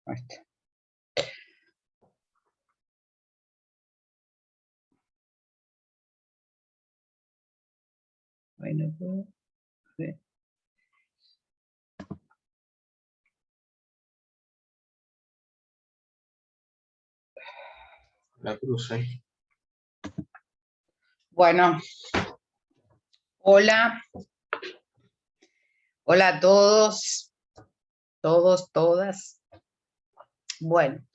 Ahí está. Ahí no puedo ver. La cruz ahí. Bueno, hola. Hola a todos, todas. Bueno,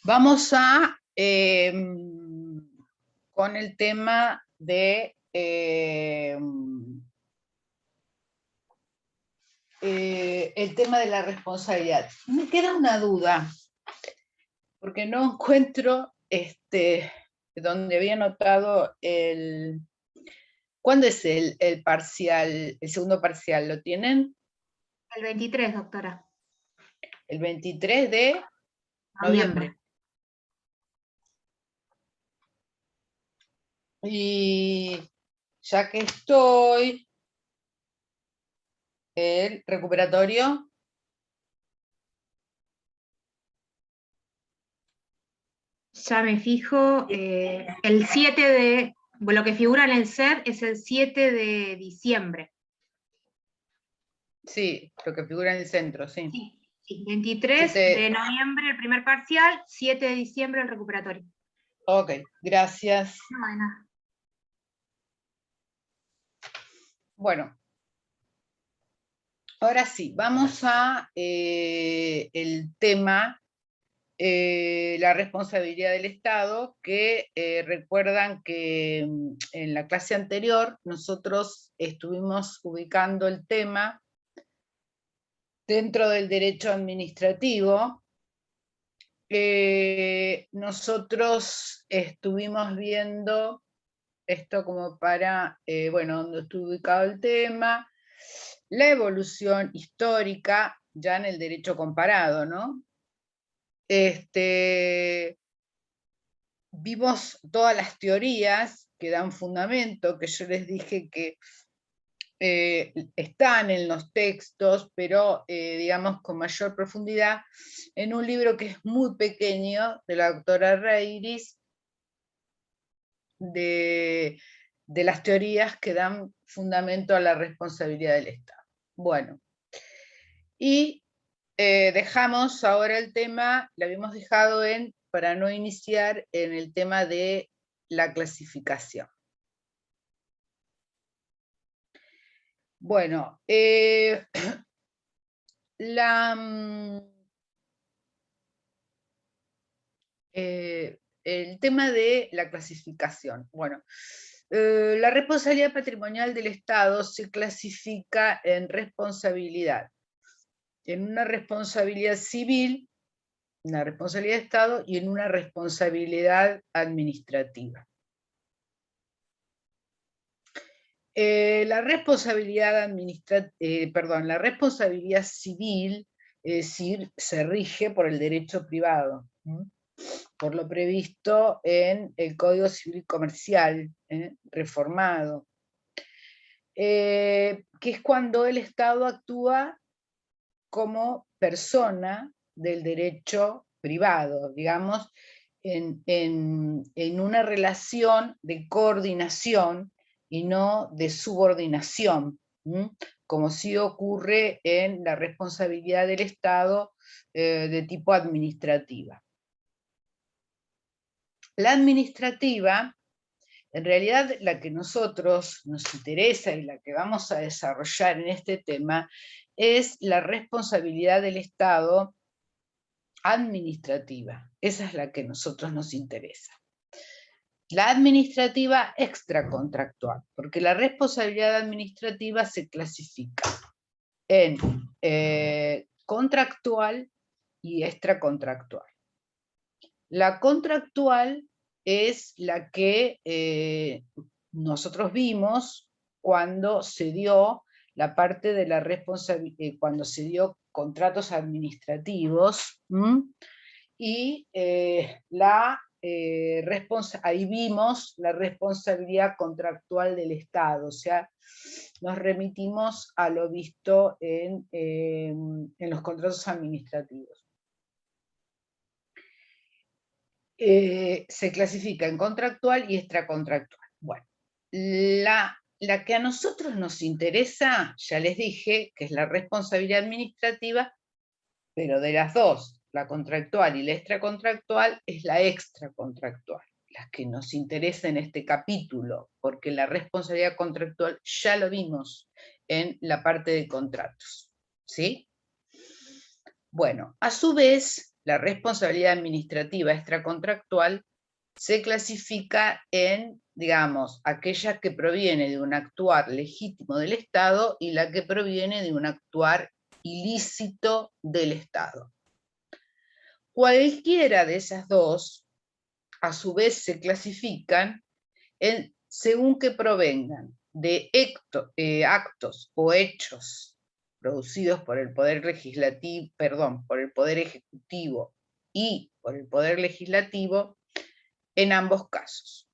vamos a con el tema de el tema de la responsabilidad. Me queda una duda, porque no encuentro donde había notado el... ¿Cuándo es el parcial, el segundo parcial? ¿Lo tienen? El 23, doctora. El 23 de noviembre. Y ya que estoy, el recuperatorio. Ya me fijo, el 7 de, lo que figura en el SED es el 7 de diciembre. Sí, lo que figura en el centro, sí. Sí, 23 de noviembre el primer parcial, 7 de diciembre el recuperatorio. Ok, gracias. No, de nada. Bueno, ahora sí, vamos a el tema, la responsabilidad del Estado, que recuerdan que en la clase anterior nosotros estuvimos ubicando el tema dentro del derecho administrativo. Nosotros estuvimos viendo esto como para, bueno, donde estuvo ubicado el tema, la evolución histórica ya en el derecho comparado, ¿no? Vimos todas las teorías que dan fundamento, que yo les dije que están en los textos, pero digamos con mayor profundidad, en un libro que es muy pequeño, de la doctora Reiris, de las teorías que dan fundamento a la responsabilidad del Estado. Bueno, y dejamos ahora el tema, lo habíamos dejado para no iniciar en el tema de la clasificación. Bueno, el tema de la clasificación. Bueno, la responsabilidad patrimonial del Estado se clasifica en responsabilidad, en una responsabilidad civil, una responsabilidad de Estado y en una responsabilidad administrativa. La responsabilidad la responsabilidad civil, es decir, se rige por el derecho privado, por lo previsto en el Código Civil Comercial, reformado, que es cuando el Estado actúa como persona del derecho privado, digamos, en una relación de coordinación y no de subordinación, como sí ocurre en la responsabilidad del Estado de tipo administrativa. La administrativa, en realidad la que nosotros nos interesa y la que vamos a desarrollar en este tema, es la responsabilidad del Estado administrativa. Esa es la que a nosotros nos interesa. La administrativa extracontractual, porque la responsabilidad administrativa se clasifica en contractual y extracontractual. La contractual es la que nosotros vimos cuando se dio la parte de la responsabilidad, cuando se dio contratos administrativos, y ahí vimos la responsabilidad contractual del Estado, o sea, nos remitimos a lo visto en los contratos administrativos. se clasifica en contractual y extracontractual. Bueno, la que a nosotros nos interesa, ya les dije, que es la responsabilidad administrativa, pero de las dos, la contractual y la extracontractual, es la extracontractual, la que nos interesa en este capítulo, porque la responsabilidad contractual ya lo vimos en la parte de contratos, ¿sí? Bueno, a su vez, la responsabilidad administrativa extracontractual se clasifica en, digamos, aquella que proviene de un actuar legítimo del Estado y la que proviene de un actuar ilícito del Estado. Cualquiera de esas dos, a su vez, se clasifican según que provengan de actos o hechos producidos por el Poder Legislativo, por el Poder Ejecutivo y por el Poder Legislativo en ambos casos.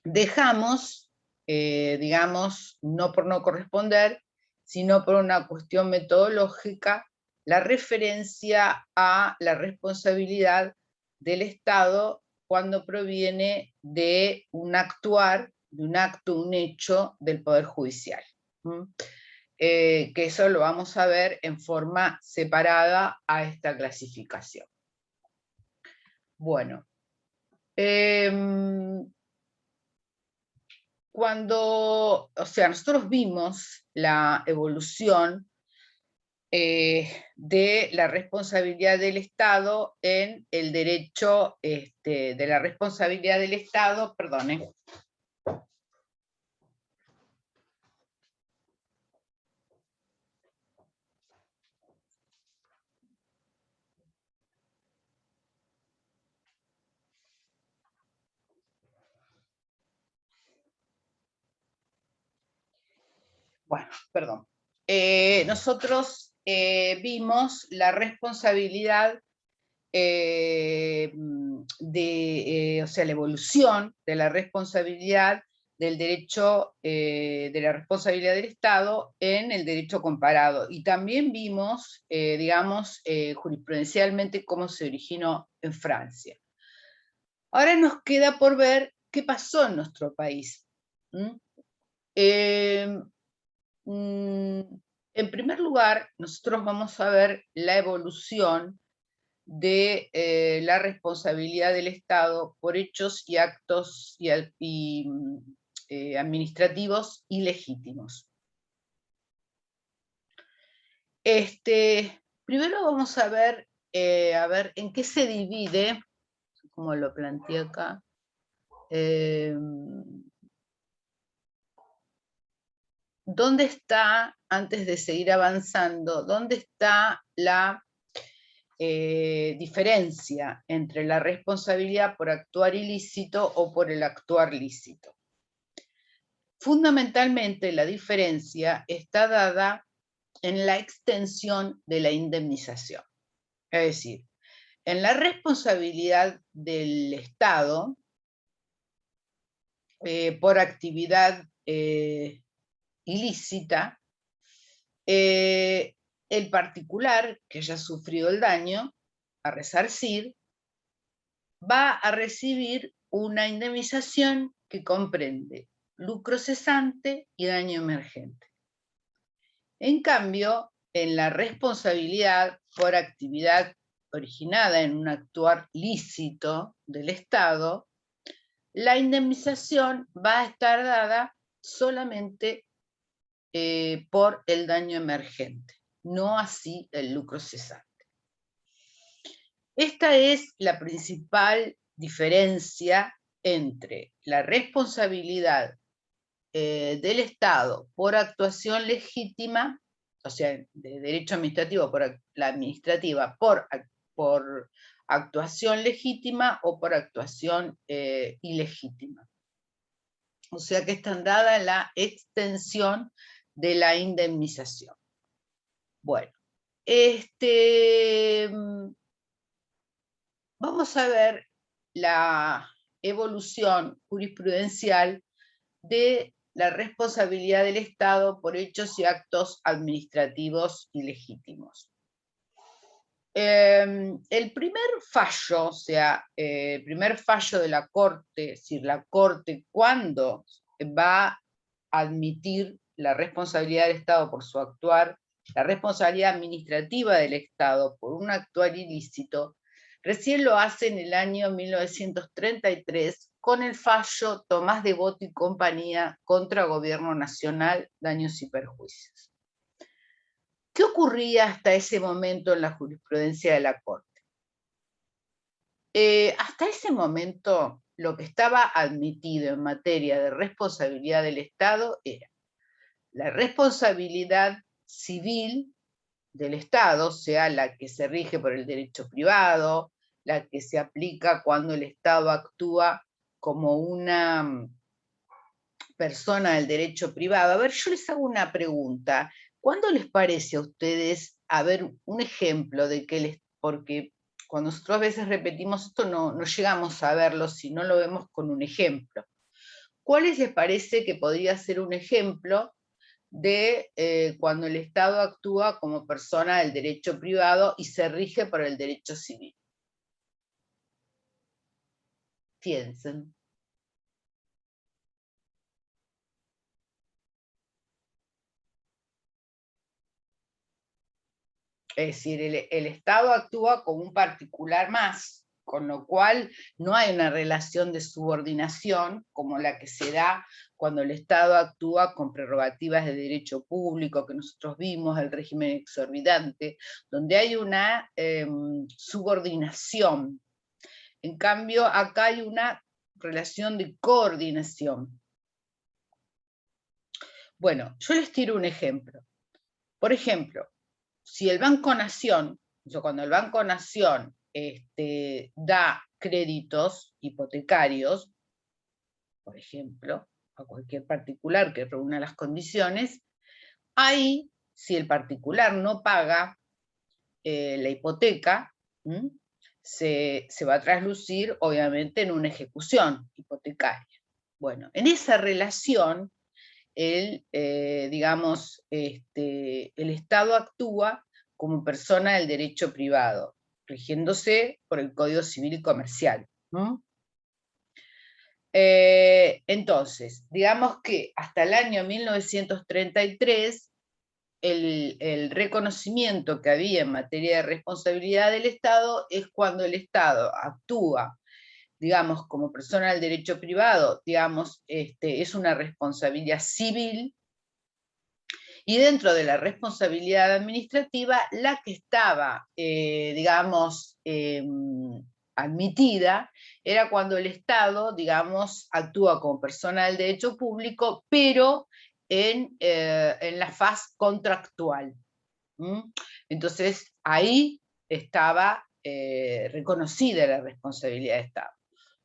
Dejamos, digamos, no por no corresponder, sino por una cuestión metodológica, la referencia a la responsabilidad del Estado cuando proviene de un actuar, de un acto, un hecho del Poder Judicial. Que eso lo vamos a ver en forma separada a esta clasificación. Bueno, nosotros vimos la evolución de la responsabilidad del Estado en el derecho, de la responsabilidad del Estado, perdone. Bueno, perdón. Nosotros vimos la responsabilidad o sea, la evolución de la responsabilidad del derecho, de la responsabilidad del Estado en el derecho comparado. Y también vimos, digamos, jurisprudencialmente cómo se originó en Francia. Ahora nos queda por ver qué pasó en nuestro país. En primer lugar, nosotros vamos a ver la evolución de la responsabilidad del Estado por hechos y actos administrativos ilegítimos. Primero vamos a ver en qué se divide, como lo planteé acá, ¿dónde está, antes de seguir avanzando, dónde está la diferencia entre la responsabilidad por actuar ilícito o por el actuar lícito? Fundamentalmente la diferencia está dada en la extensión de la indemnización. Es decir, en la responsabilidad del Estado por actividad ilícita, el particular que haya sufrido el daño a resarcir va a recibir una indemnización que comprende lucro cesante y daño emergente. En cambio, en la responsabilidad por actividad originada en un actuar lícito del Estado, la indemnización va a estar dada solamente por el daño emergente, no así el lucro cesante. Esta es la principal diferencia entre la responsabilidad del Estado por actuación legítima, o sea, de derecho administrativo por la administrativa, por actuación legítima o por actuación ilegítima. O sea que están dada la extensión de la indemnización. Bueno, vamos a ver la evolución jurisprudencial de la responsabilidad del Estado por hechos y actos administrativos ilegítimos. El primer fallo, o sea, el primer fallo de la Corte, es decir, la Corte cuando va a admitir la responsabilidad del Estado por su actuar, la responsabilidad administrativa del Estado por un actuar ilícito, recién lo hace en el año 1933 con el fallo Tomás de Boto y compañía contra Gobierno Nacional, daños y perjuicios. ¿Qué ocurría hasta ese momento en la jurisprudencia de la Corte? Hasta ese momento, lo que estaba admitido en materia de responsabilidad del Estado era la responsabilidad civil del Estado, sea la que se rige por el derecho privado, la que se aplica cuando el Estado actúa como una persona del derecho privado. A ver, yo les hago una pregunta. ¿Cuándo les parece a ustedes, a ver, un ejemplo de que les, porque cuando nosotros a veces repetimos esto no llegamos a verlo si no lo vemos con un ejemplo? ¿Cuáles les parece que podría ser un ejemplo de cuando el Estado actúa como persona del derecho privado y se rige por el derecho civil? Piensen. Es decir, el Estado actúa como un particular más, con lo cual no hay una relación de subordinación como la que se da cuando el Estado actúa con prerrogativas de derecho público que nosotros vimos, el régimen exorbitante, donde hay una subordinación. En cambio, acá hay una relación de coordinación. Bueno, yo les tiro un ejemplo. Por ejemplo, si el Banco Nación, cuando el Banco Nación da créditos hipotecarios, por ejemplo, a cualquier particular que reúna las condiciones, ahí, si el particular no paga la hipoteca, se va a traslucir, obviamente, en una ejecución hipotecaria. Bueno, en esa relación, digamos, el Estado actúa como persona del derecho privado, rigiéndose por el Código Civil y Comercial, ¿no? Entonces, digamos que hasta el año 1933, el reconocimiento que había en materia de responsabilidad del Estado es cuando el Estado actúa, digamos, como persona del derecho privado, digamos, es una responsabilidad civil, y dentro de la responsabilidad administrativa, la que estaba, digamos, admitida, era cuando el Estado, digamos, actúa como persona del derecho público, pero en la fase contractual. Entonces, ahí estaba reconocida la responsabilidad de Estado.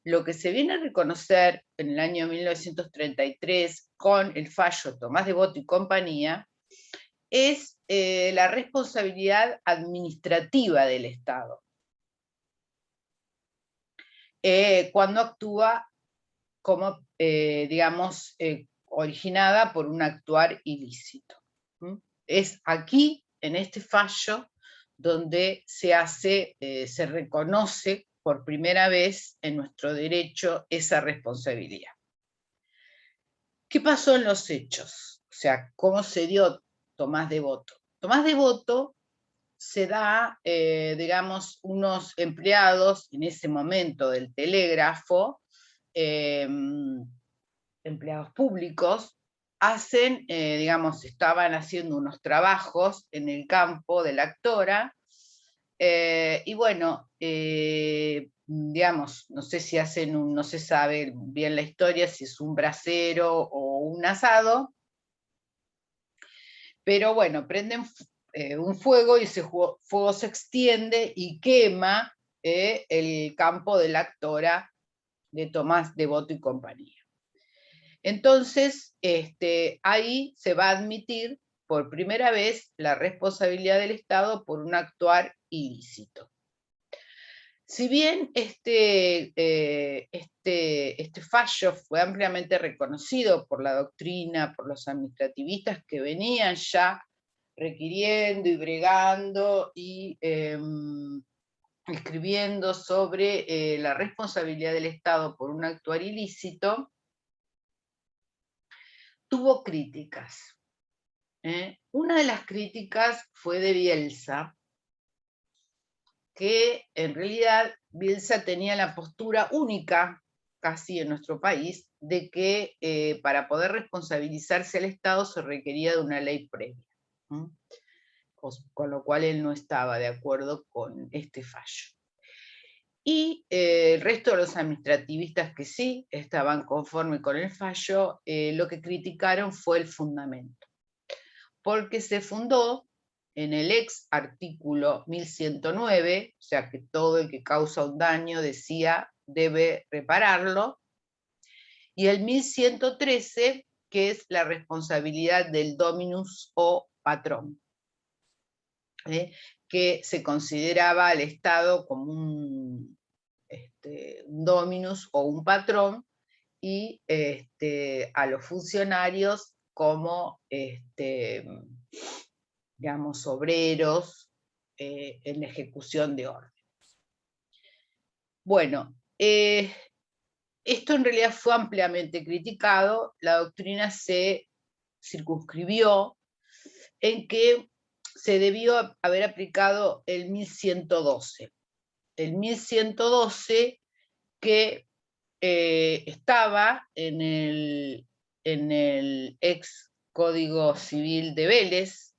Lo que se viene a reconocer en el año 1933 con el fallo Tomás de Boto y compañía es la responsabilidad administrativa del Estado, cuando actúa como, digamos, originada por un actuar ilícito. Es aquí, en este fallo, donde se reconoce por primera vez en nuestro derecho esa responsabilidad. ¿Qué pasó en los hechos? O sea, ¿cómo se dio Tomás de Boto? Tomás de Boto se da, digamos, unos empleados en ese momento del telégrafo, empleados públicos, hacen, digamos, estaban haciendo unos trabajos en el campo de la actora, y bueno, digamos, no sé si hacen no se sabe bien la historia, si es un brasero o un asado, pero bueno, prenden un fuego y ese fuego se extiende y quema el campo de la actora de Tomás de Boto y compañía. Entonces, ahí se va a admitir por primera vez la responsabilidad del Estado por un actuar ilícito. Si bien este fallo fue ampliamente reconocido por la doctrina, por los administrativistas que venían ya requiriendo y bregando y escribiendo sobre la responsabilidad del Estado por un actuar ilícito, tuvo críticas. Una de las críticas fue de Bielsa, que en realidad Bielsa tenía la postura única, casi en nuestro país, de que para poder responsabilizarse al Estado se requería de una ley previa. Con lo cual él no estaba de acuerdo con este fallo. Y el resto de los administrativistas que sí estaban conformes con el fallo, lo que criticaron fue el fundamento, porque se fundó en el ex artículo 1109, o sea que todo el que causa un daño, decía, debe repararlo, y el 1113, que es la responsabilidad del dominus o patrón, que se consideraba al Estado como un dominus o un patrón, y a los funcionarios como, digamos, obreros en la ejecución de órdenes. Bueno, esto en realidad fue ampliamente criticado. La doctrina se circunscribió en que se debió haber aplicado el 1112. El 1112 que estaba en el ex Código Civil de Vélez,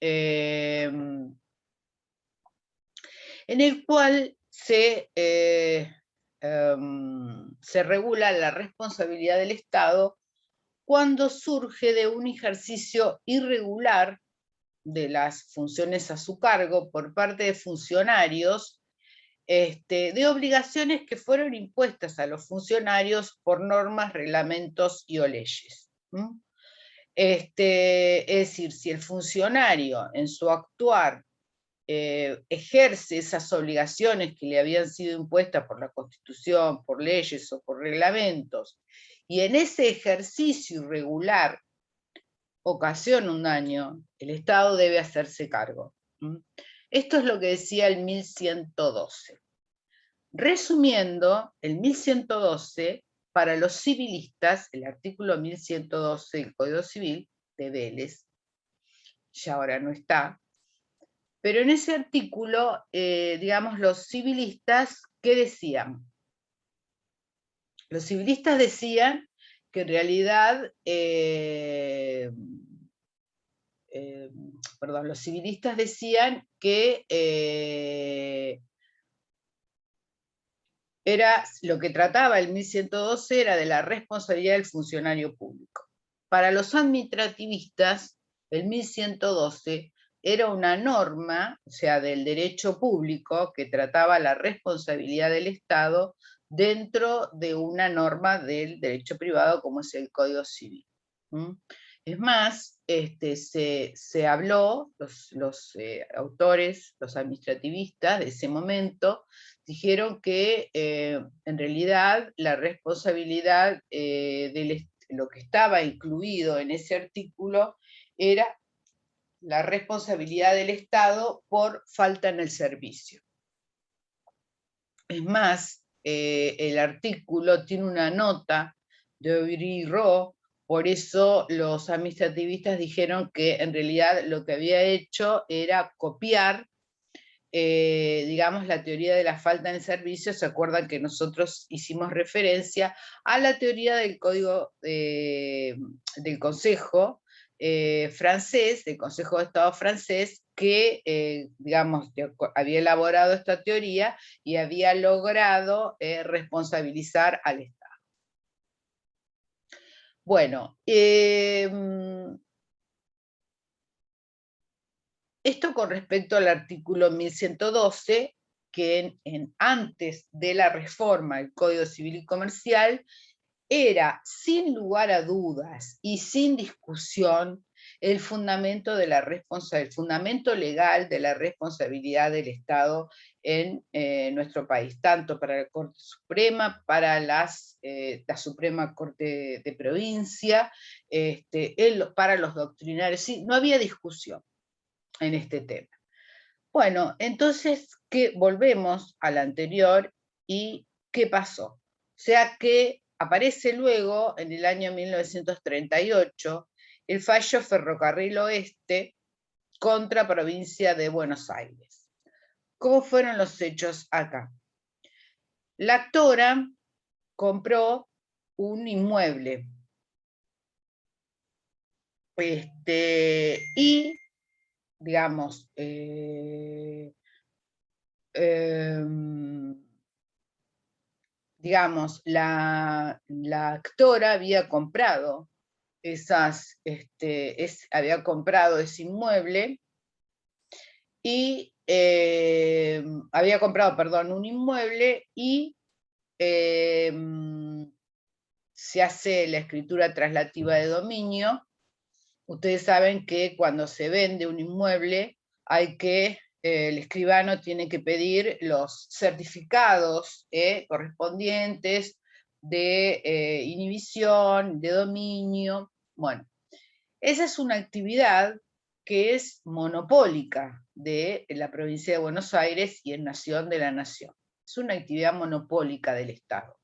en el cual se regula la responsabilidad del Estado cuando surge de un ejercicio irregular de las funciones a su cargo por parte de funcionarios, de obligaciones que fueron impuestas a los funcionarios por normas, reglamentos y o leyes. Es decir, si el funcionario en su actuar ejerce esas obligaciones que le habían sido impuestas por la Constitución, por leyes o por reglamentos, y en ese ejercicio irregular ocasiona un daño, el Estado debe hacerse cargo. Esto es lo que decía el 1112. Resumiendo, el 1112, para los civilistas, el artículo 1112 del Código Civil de Vélez, ya ahora no está, pero en ese artículo, digamos, los civilistas, ¿qué decían? Los civilistas decían que en realidad, los civilistas decían que lo que trataba el 1112 era de la responsabilidad del funcionario público. Para los administrativistas, el 1112 era una norma, o sea, del derecho público, que trataba la responsabilidad del Estado dentro de una norma del derecho privado, como es el Código Civil. Es más, se habló, los autores, los administrativistas de ese momento, dijeron que en realidad la responsabilidad lo que estaba incluido en ese artículo era la responsabilidad del Estado por falta en el servicio. Es más, el artículo tiene una nota de Aubry-Roux. Por eso los administrativistas dijeron que en realidad lo que había hecho era copiar, digamos, la teoría de la falta en servicio. Se acuerdan que nosotros hicimos referencia a la teoría del código del Consejo francés, del Consejo de Estado francés, que, digamos, había elaborado esta teoría y había logrado responsabilizar al Estado. Bueno, esto con respecto al artículo 1112, que antes de la reforma del Código Civil y Comercial, era sin lugar a dudas y sin discusión el fundamento legal de la responsabilidad del Estado en nuestro país, tanto para la Corte Suprema, para la Suprema Corte de Provincia, para los doctrinarios. Sí, no había discusión en este tema. Bueno, entonces, volvemos a la anterior y ¿qué pasó? O sea que aparece luego, en el año 1938, el fallo Ferrocarril Oeste contra Provincia de Buenos Aires. ¿Cómo fueron los hechos acá? La actora compró un inmueble y, digamos, digamos, la actora había comprado había comprado ese inmueble y había comprado, perdón, un inmueble y se hace la escritura traslativa de dominio. Ustedes saben que cuando se vende un inmueble hay que el escribano tiene que pedir los certificados correspondientes de inhibición, de dominio. Bueno, esa es una actividad que es monopólica de la provincia de Buenos Aires y en Nación de la Nación. Es una actividad monopólica del Estado,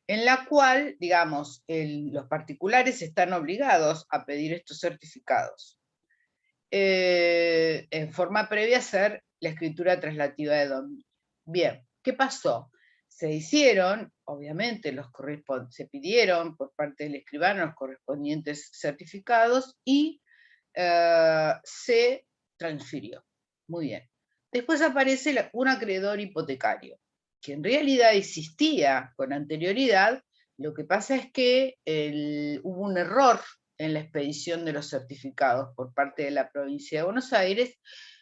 en la cual, digamos, los particulares están obligados a pedir estos certificados. En forma previa a hacer la escritura traslativa de dominio. Bien, ¿qué pasó? Se hicieron, obviamente, se pidieron por parte del escribano los correspondientes certificados y se transfirió. Muy bien. Después aparece un acreedor hipotecario, que en realidad existía con anterioridad. Lo que pasa es que hubo un error en la expedición de los certificados por parte de la provincia de Buenos Aires.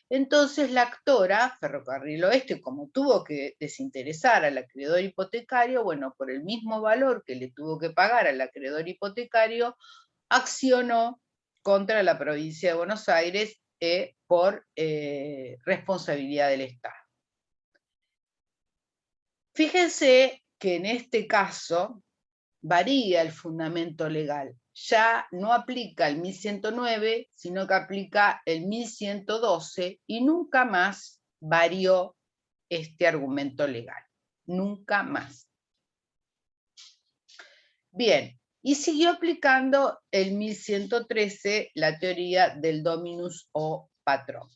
Entonces la actora, Ferrocarril Oeste, como tuvo que desinteresar al acreedor hipotecario, bueno, por el mismo valor que le tuvo que pagar al acreedor hipotecario, accionó contra la provincia de Buenos Aires por responsabilidad del Estado. Fíjense que en este caso varía el fundamento legal. Ya no aplica el 1109, sino que aplica el 1112 y nunca más varió este argumento legal. Nunca más. Bien, y siguió aplicando el 1113 la teoría del dominus o patrón.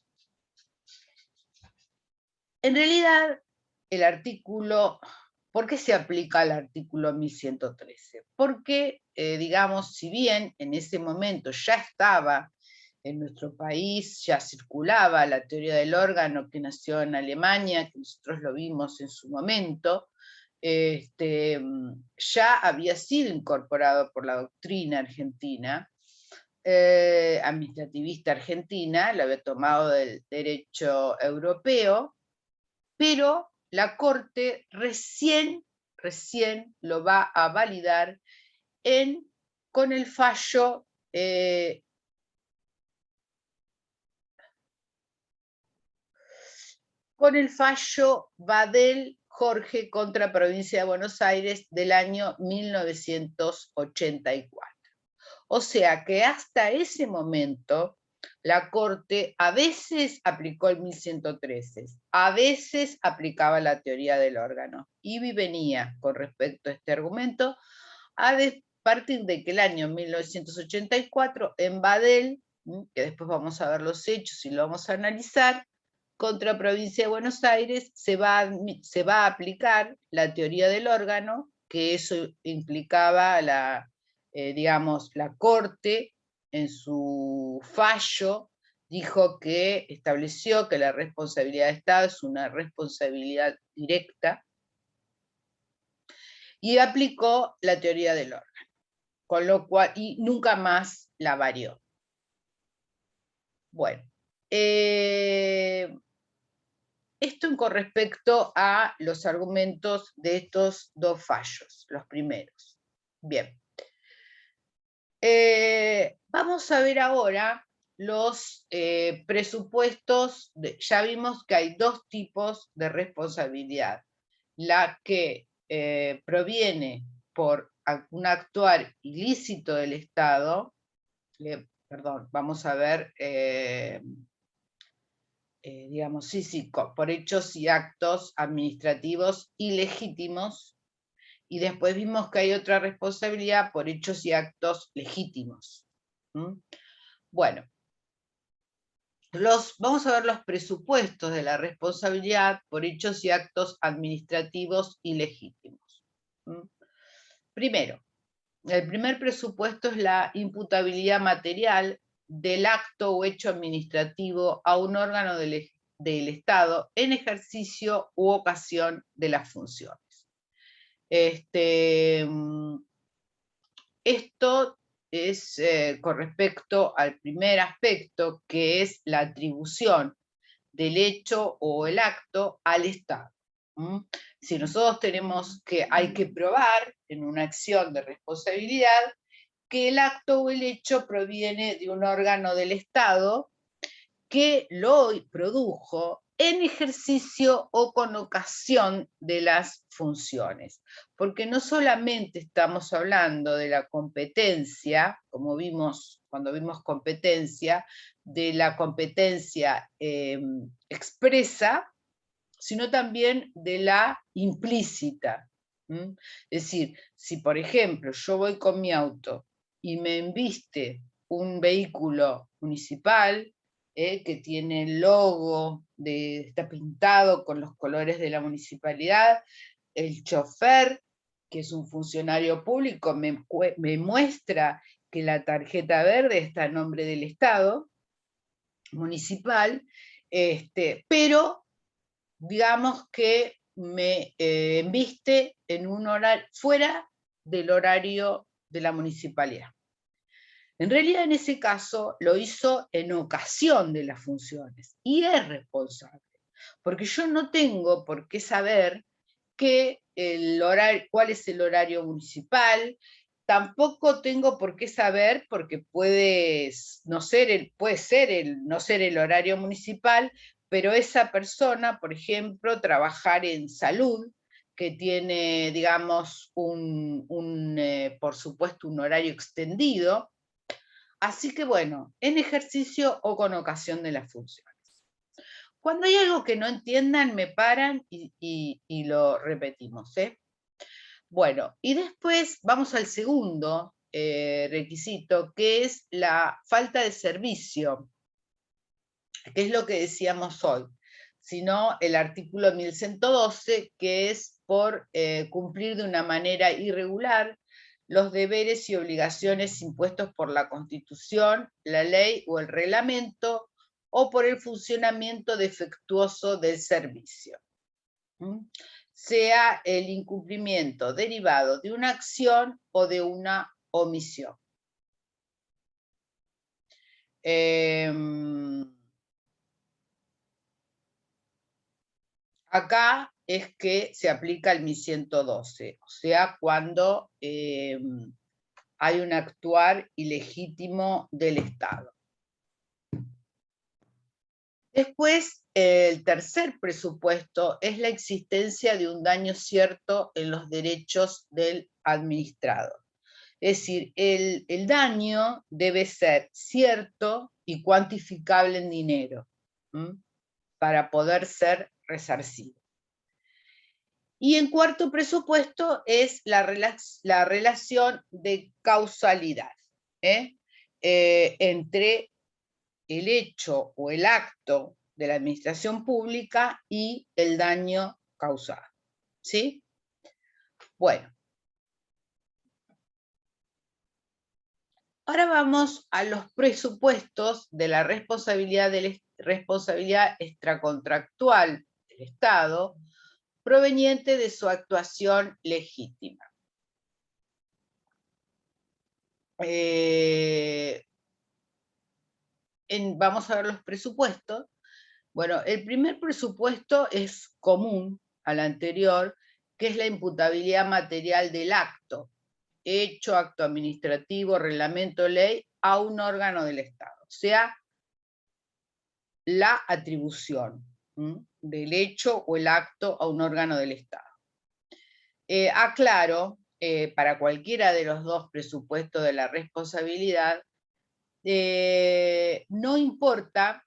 En realidad, el artículo, ¿por qué se aplica el artículo 1113? Porque, digamos, si bien en ese momento ya estaba en nuestro país, ya circulaba la teoría del órgano que nació en Alemania, que nosotros lo vimos en su momento, ya había sido incorporado por la doctrina argentina, administrativista argentina, lo había tomado del derecho europeo, pero la Corte recién lo va a validar con el fallo Badel Jorge contra Provincia de Buenos Aires del año 1984. O sea que hasta ese momento la Corte a veces aplicó el 1113, a veces aplicaba la teoría del órgano, y venía con respecto a este argumento a partir de que el año 1984 en Badel, que después vamos a ver los hechos y lo vamos a analizar, contra Provincia de Buenos Aires se va a aplicar la teoría del órgano, que eso implicaba digamos, la Corte en su fallo dijo que estableció que la responsabilidad de Estado es una responsabilidad directa y aplicó la teoría del órgano, con lo cual, y nunca más la varió. Bueno, esto con respecto a los argumentos de estos dos fallos, los primeros. Bien. Vamos a ver ahora los presupuestos, ya vimos que hay dos tipos de responsabilidad. La que proviene por un actuar ilícito del Estado, perdón, vamos a ver, digamos, sí, por hechos y actos administrativos ilegítimos, y después vimos que hay otra responsabilidad por hechos y actos legítimos. Bueno, vamos a ver los presupuestos de la responsabilidad por hechos y actos administrativos ilegítimos. Primero, el primer presupuesto es la imputabilidad material del acto o hecho administrativo a un órgano del Estado en ejercicio u ocasión de las funciones. Esto es con respecto al primer aspecto, que es la atribución del hecho o el acto al Estado. Si nosotros hay que probar en una acción de responsabilidad que el acto o el hecho proviene de un órgano del Estado que lo produjo en ejercicio o con ocasión de las funciones. Porque no solamente estamos hablando de la competencia, como vimos cuando vimos competencia, de la competencia expresa, sino también de la implícita. Es decir, si por ejemplo yo voy con mi auto y me embiste un vehículo municipal, que tiene el logo, está pintado con los colores de la municipalidad, el chofer, que es un funcionario público, me muestra que la tarjeta verde está a nombre del Estado municipal, pero digamos que me embiste en un horario fuera del horario de la municipalidad. En realidad, en ese caso, lo hizo en ocasión de las funciones y es responsable, porque yo no tengo por qué saber cuál es el horario municipal, tampoco tengo por qué saber, porque puede no ser el horario municipal, pero esa persona, por ejemplo, trabajar en salud, que tiene, digamos, por supuesto, un horario extendido. Así que bueno, en ejercicio o con ocasión de las funciones. Cuando hay algo que no entiendan, me paran y lo repetimos. Bueno, y después vamos al segundo requisito, que es la falta de servicio, que es lo que decíamos hoy, sino el artículo 1112, que es por cumplir de una manera irregular los deberes y obligaciones impuestos por la Constitución, la ley o el reglamento, o por el funcionamiento defectuoso del servicio. Sea el incumplimiento derivado de una acción o de una omisión. Acá es que se aplica el 1112, o sea, cuando hay un actuar ilegítimo del Estado. Después, el tercer presupuesto es la existencia de un daño cierto en los derechos del administrado. Es decir, el daño debe ser cierto y cuantificable en dinero, para poder ser resarcido. Y en cuarto presupuesto es la relación de causalidad entre el hecho o el acto de la administración pública y el daño causado. ¿Sí? Bueno. Ahora vamos a los presupuestos de la responsabilidad extracontractual del Estado proveniente de su actuación legítima. Vamos a ver los presupuestos. Bueno, el primer presupuesto es común al anterior, que es la imputabilidad material del acto, hecho, acto administrativo, reglamento, ley, a un órgano del Estado. O sea, la atribución del hecho o el acto a un órgano del Estado. Aclaro, para cualquiera de los dos presupuestos de la responsabilidad, no importa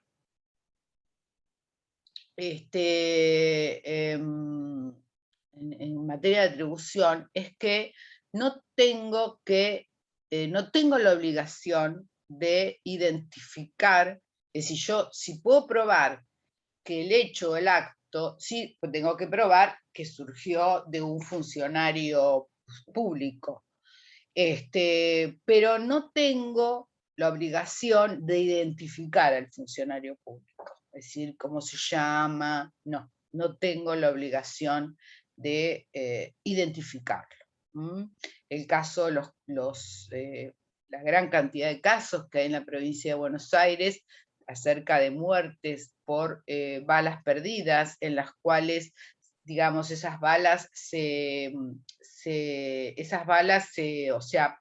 en materia de atribución, es que no tengo la obligación de identificar, es decir, si puedo probar que el hecho o el acto, sí tengo que probar que surgió de un funcionario público, pero no tengo la obligación de identificar al funcionario público, es decir, cómo se llama, no tengo la obligación de identificarlo. El caso, la gran cantidad de casos que hay en la provincia de Buenos Aires acerca de muertes por balas perdidas, en las cuales, digamos, esas balas o sea,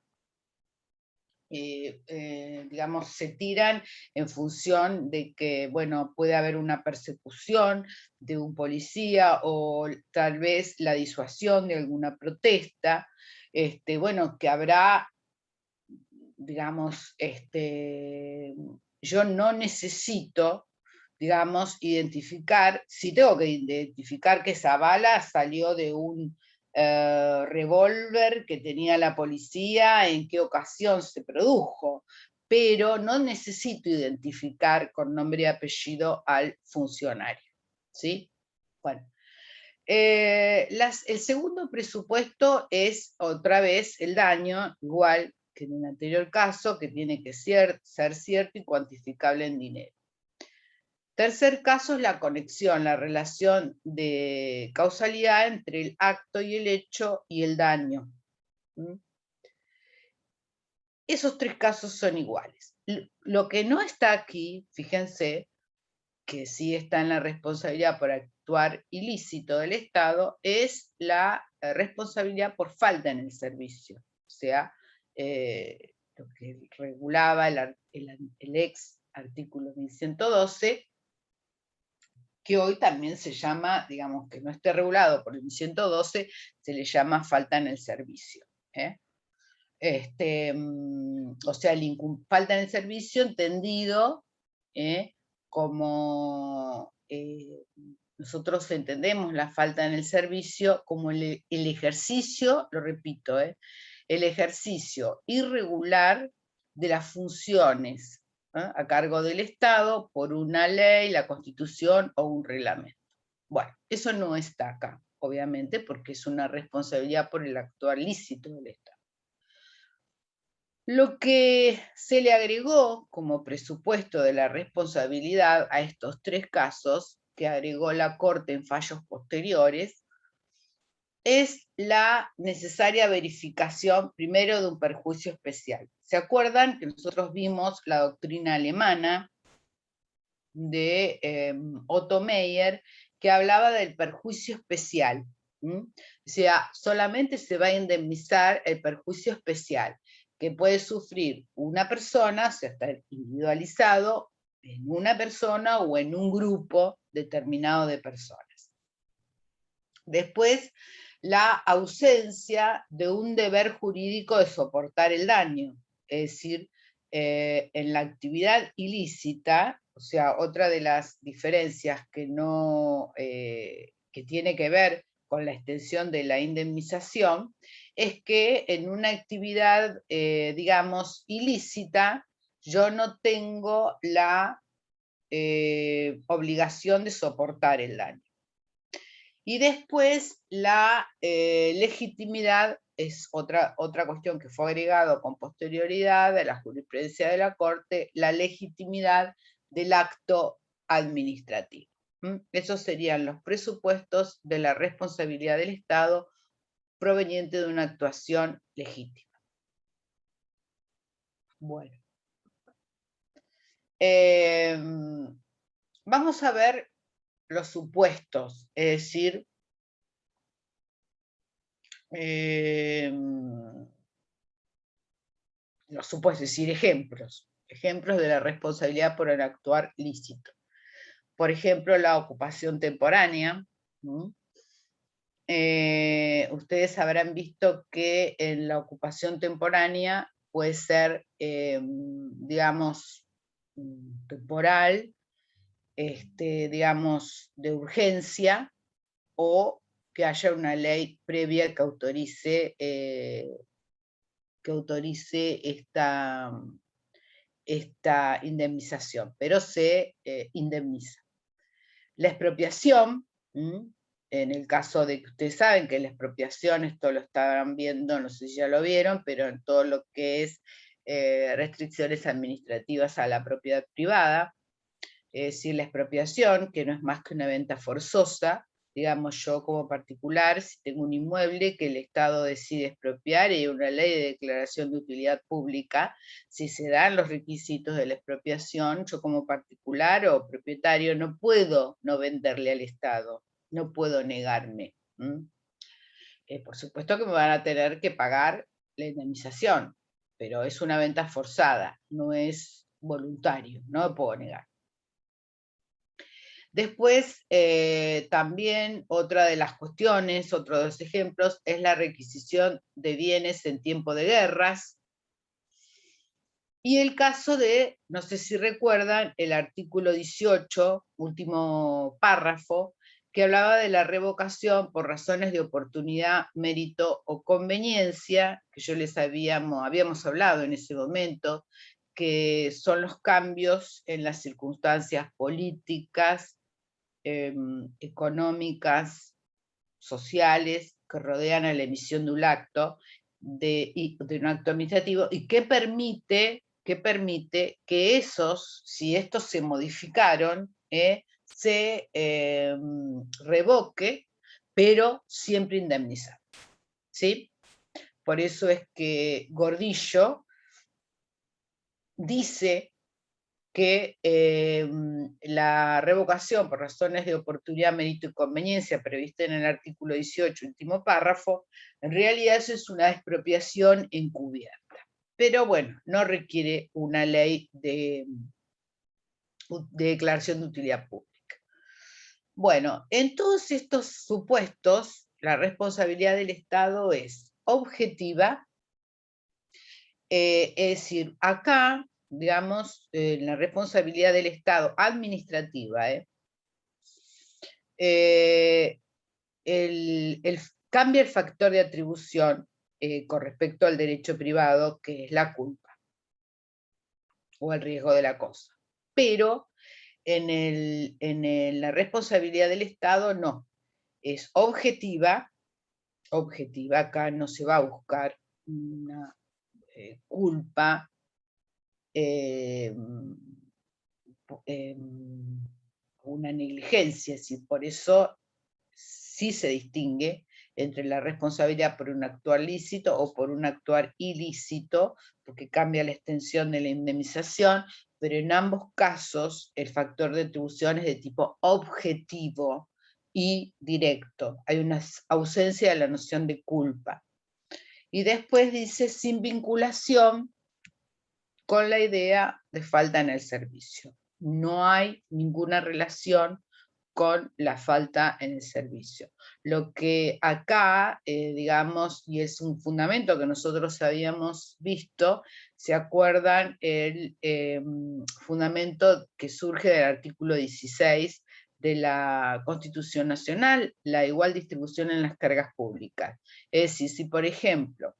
digamos, se tiran en función de que, bueno, puede haber una persecución de un policía o tal vez la disuasión de alguna protesta, bueno, que habrá, digamos, yo no necesito, digamos, identificar, si tengo que identificar que esa bala salió de un revólver que tenía la policía, en qué ocasión se produjo, pero no necesito identificar con nombre y apellido al funcionario, ¿sí? Bueno. El segundo presupuesto es otra vez el daño, igual que en el anterior caso, que tiene que ser cierto y cuantificable en dinero. Tercer caso es la conexión, la relación de causalidad entre el acto y el hecho y el daño. Esos tres casos son iguales. Lo que no está aquí, fíjense, que sí está en la responsabilidad por actuar ilícito del Estado, es la responsabilidad por falta en el servicio. O sea, lo que regulaba el ex artículo 1112, que hoy también se llama, digamos, que no esté regulado por el 1112, se le llama falta en el servicio. O sea, falta en el servicio entendido como nosotros entendemos la falta en el servicio como el ejercicio, lo repito, el ejercicio irregular de las funciones a cargo del Estado por una ley, la Constitución o un reglamento. Bueno, eso no está acá, obviamente, porque es una responsabilidad por el actuar lícito del Estado. Lo que se le agregó como presupuesto de la responsabilidad a estos tres casos, que agregó la Corte en fallos posteriores, es la necesaria verificación primero de un perjuicio especial. ¿Se acuerdan que nosotros vimos la doctrina alemana de Otto Meyer, que hablaba del perjuicio especial? O sea, solamente se va a indemnizar el perjuicio especial que puede sufrir una persona, o sea, está individualizado en una persona o en un grupo determinado de personas. Después, la ausencia de un deber jurídico de soportar el daño, es decir, en la actividad ilícita, o sea, otra de las diferencias que tiene que ver con la extensión de la indemnización, es que en una actividad, digamos, ilícita, yo no tengo la obligación de soportar el daño. Y después la legitimidad es otra cuestión que fue agregado con posterioridad a la jurisprudencia de la Corte, la legitimidad del acto administrativo. Esos serían los presupuestos de la responsabilidad del Estado proveniente de una actuación legítima. Bueno. Vamos a ver los supuestos, es decir, los supuestos, es decir, ejemplos de la responsabilidad por el actuar lícito. por ejemplo, la ocupación temporánea. Ustedes habrán visto que en la ocupación temporánea puede ser, digamos, temporal, digamos, de urgencia, o que haya una ley previa que autorice esta indemnización, pero se indemniza. La expropiación, en el caso de que ustedes saben que la expropiación, esto lo estaban viendo, no sé si ya lo vieron, pero en todo lo que es restricciones administrativas a la propiedad privada, es decir, la expropiación, que no es más que una venta forzosa. Digamos, yo como particular, si tengo un inmueble que el Estado decide expropiar y hay una ley de declaración de utilidad pública, si se dan los requisitos de la expropiación, yo como particular o propietario no puedo no venderle al Estado, no puedo negarme. Por supuesto que me van a tener que pagar la indemnización, pero es una venta forzada, no es voluntario, no me puedo negar. Después, también otra de las cuestiones, otro de los ejemplos, es la requisición de bienes en tiempo de guerras. Y el caso de, no sé si recuerdan, el artículo 18, último párrafo, que hablaba de la revocación por razones de oportunidad, mérito o conveniencia, que yo les habíamos hablado en ese momento, que son los cambios en las circunstancias políticas, económicas, sociales, que rodean a la emisión de un acto, de un acto administrativo, y que permite que esos, si estos se modificaron, se revoque, pero siempre indemnizar. ¿Sí? Por eso es que Gordillo dice que la revocación por razones de oportunidad, mérito y conveniencia prevista en el artículo 18, último párrafo, en realidad eso es una expropiación encubierta. Pero bueno, no requiere una ley de declaración de utilidad pública. Bueno, en todos estos supuestos, la responsabilidad del Estado es objetiva, es decir, acá, digamos, la responsabilidad del Estado administrativa, cambia el factor de atribución con respecto al derecho privado, que es la culpa o el riesgo de la cosa. Pero en la responsabilidad del Estado no, es objetiva, acá no se va a buscar una culpa, una negligencia, es decir, por eso sí se distingue entre la responsabilidad por un actuar lícito o por un actuar ilícito, porque cambia la extensión de la indemnización, pero en ambos casos el factor de atribución es de tipo objetivo y directo. Hay una ausencia de la noción de culpa. Y después dice sin vinculación con la idea de falta en el servicio. No hay ninguna relación con la falta en el servicio. Lo que acá, digamos, y es un fundamento que nosotros habíamos visto, ¿se acuerdan? El fundamento que surge del artículo 16 de la Constitución Nacional, la igual distribución en las cargas públicas. Es decir, si por ejemplo,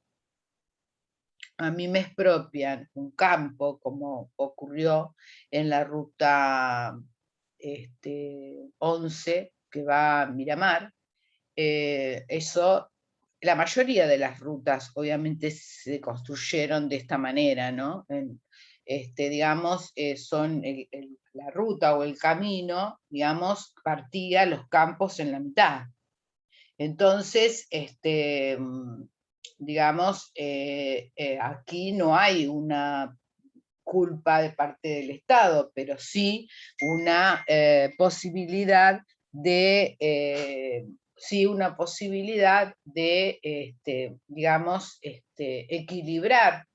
a mí me expropian un campo, como ocurrió en la ruta 11, que va a Miramar, eso, la mayoría de las rutas obviamente se construyeron de esta manera, ¿no? Digamos, son la ruta o el camino, digamos, partía los campos en la mitad. Entonces, digamos, aquí no hay una culpa de parte del Estado, pero sí una posibilidad de, digamos, equilibrar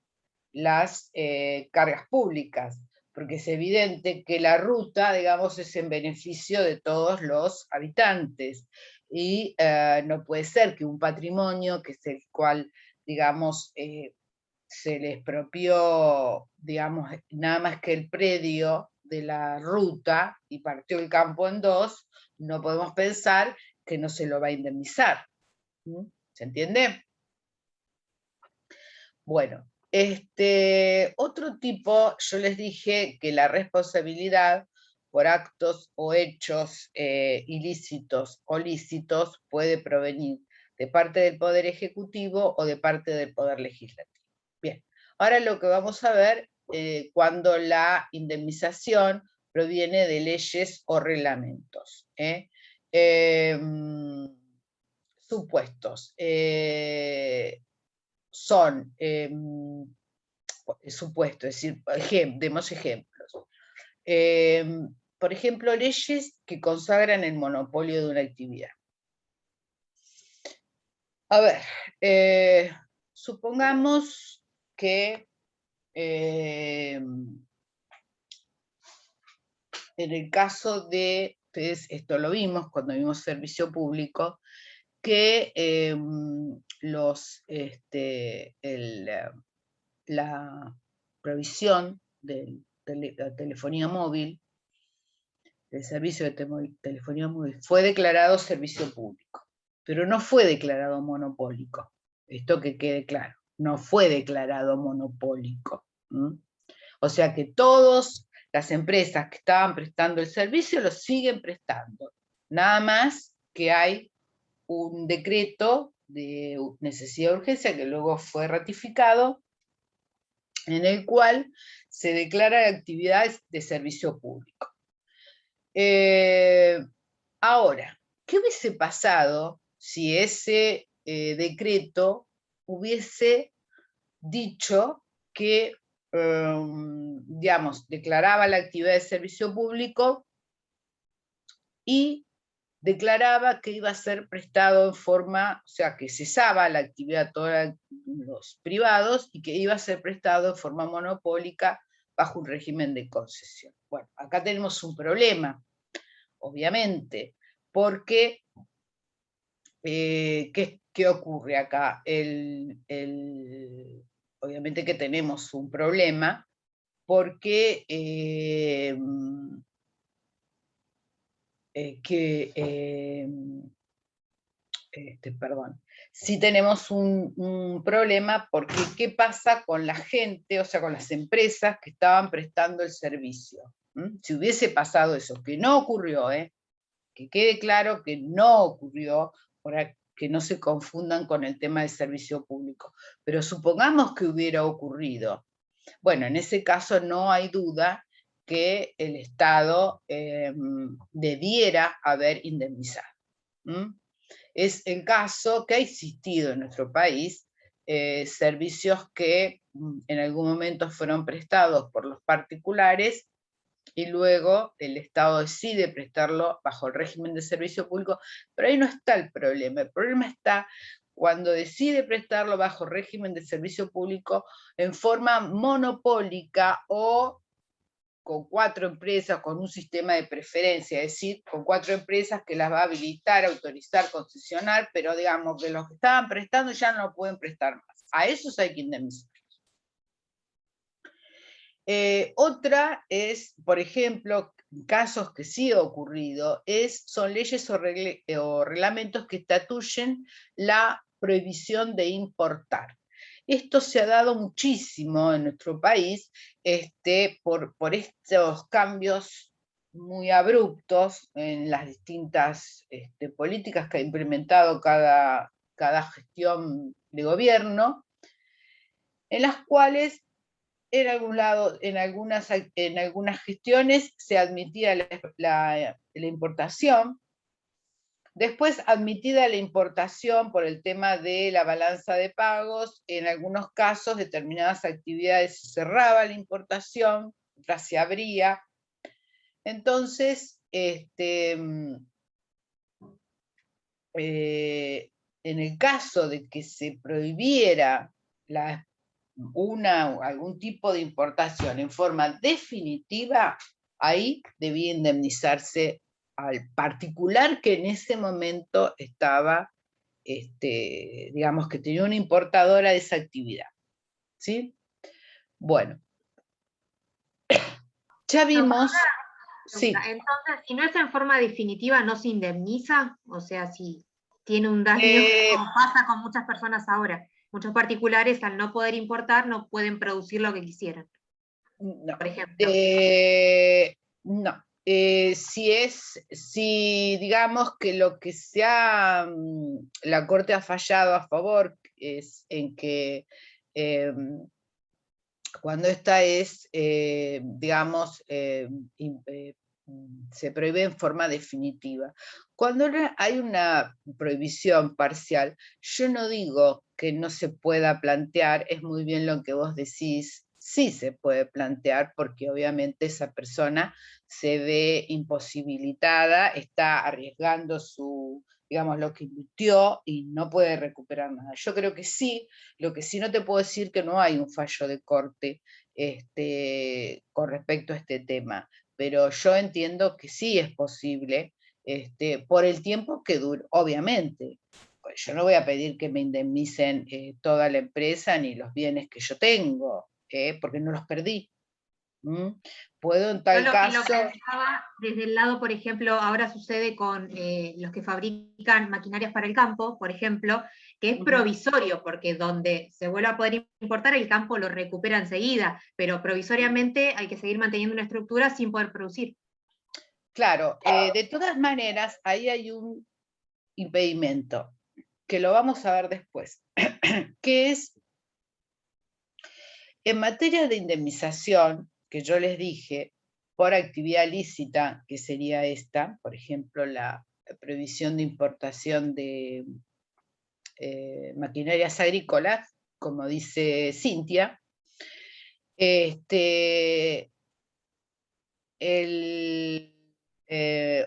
las cargas públicas, porque es evidente que la ruta, digamos, es en beneficio de todos los habitantes, y no puede ser que un patrimonio, que es el cual, digamos, se le expropió, digamos, nada más que el predio de la ruta, y partió el campo en dos, no podemos pensar que no se lo va a indemnizar. ¿Se entiende? Bueno, otro tipo, yo les dije que la responsabilidad por actos o hechos ilícitos o lícitos puede provenir de parte del Poder Ejecutivo o de parte del Poder Legislativo. Bien, ahora lo que vamos a ver cuando la indemnización proviene de leyes o reglamentos. Supuestos. Son supuestos, es decir, demos ejemplos. Por ejemplo, leyes que consagran el monopolio de una actividad. A ver, supongamos que en el caso de, ustedes esto lo vimos cuando vimos servicio público, que la provisión de la telefonía móvil, el servicio de telefonía móvil, fue declarado servicio público, pero no fue declarado monopólico. Esto que quede claro, no fue declarado monopólico. O sea que todas las empresas que estaban prestando el servicio lo siguen prestando. Nada más que hay un decreto de necesidad de urgencia que luego fue ratificado, en el cual se declara actividades de servicio público. Ahora, ¿qué hubiese pasado si ese decreto hubiese dicho que, digamos, declaraba la actividad de servicio público y declaraba que iba a ser prestado en forma, o sea, que cesaba la actividad todos los privados y que iba a ser prestado en forma monopólica bajo un régimen de concesión? Bueno, acá tenemos un problema, obviamente, porque ¿qué ocurre acá? Obviamente que tenemos un problema porque perdón, sí tenemos un problema porque ¿qué pasa con la gente, o sea, con las empresas que estaban prestando el servicio? Si hubiese pasado eso, que no ocurrió, que quede claro que no ocurrió, para que no se confundan con el tema del servicio público, pero supongamos que hubiera ocurrido. Bueno, en ese caso no hay duda que el Estado debiera haber indemnizado. Es el caso que ha existido en nuestro país, servicios que en algún momento fueron prestados por los particulares y luego el Estado decide prestarlo bajo el régimen de servicio público, pero ahí no está el problema está cuando decide prestarlo bajo régimen de servicio público en forma monopólica o con 4 empresas, con un sistema de preferencia, es decir, con 4 empresas que las va a habilitar, autorizar, concesionar, pero digamos que los que estaban prestando ya no pueden prestar más. A esos hay que indemnizar. Otra es, por ejemplo, casos que sí ha ocurrido, son leyes o reglamentos que estatuyen la prohibición de importar. Esto se ha dado muchísimo en nuestro país por estos cambios muy abruptos en las distintas políticas que ha implementado cada gestión de gobierno, en las cuales en algún lado, en algunas gestiones se admitía la importación. Después, admitida la importación por el tema de la balanza de pagos, en algunos casos, determinadas actividades se cerraba la importación, otras se abría. Entonces, en el caso de que se prohibiera la algún tipo de importación en forma definitiva, ahí debía indemnizarse al particular que en ese momento estaba, digamos que tenía una importadora de esa actividad. ¿Sí? Bueno, ya vimos. Sí. Entonces, si no es en forma definitiva, ¿no se indemniza? O sea, si tiene un daño, como pasa con muchas personas ahora. Muchos particulares, al no poder importar, no pueden producir lo que quisieran. No. Por ejemplo. No. Si digamos que lo que la Corte ha fallado a favor es en que cuando esta es, digamos, se prohíbe en forma definitiva. Cuando hay una prohibición parcial, yo no digo que no se pueda plantear, es muy bien lo que vos decís, sí se puede plantear, porque obviamente esa persona se ve imposibilitada, está arriesgando digamos, lo que invirtió y no puede recuperar nada. Yo creo que sí, lo que sí no te puedo decir que no hay un fallo de corte con respecto a este tema, pero yo entiendo que sí es posible, por el tiempo que dure, obviamente. Pues yo no voy a pedir que me indemnicen toda la empresa ni los bienes que yo tengo, porque no los perdí. Puedo en tal caso... Lo que pensaba desde el lado, por ejemplo, ahora sucede con los que fabrican maquinarias para el campo, por ejemplo, que es provisorio, porque donde se vuelva a poder importar, el campo lo recupera enseguida, pero provisoriamente hay que seguir manteniendo una estructura sin poder producir. Claro, de todas maneras, ahí hay un impedimento, que lo vamos a ver después, que es, en materia de indemnización, que yo les dije, por actividad lícita, que sería esta, por ejemplo, la prohibición de importación de maquinarias agrícolas, como dice Cintia,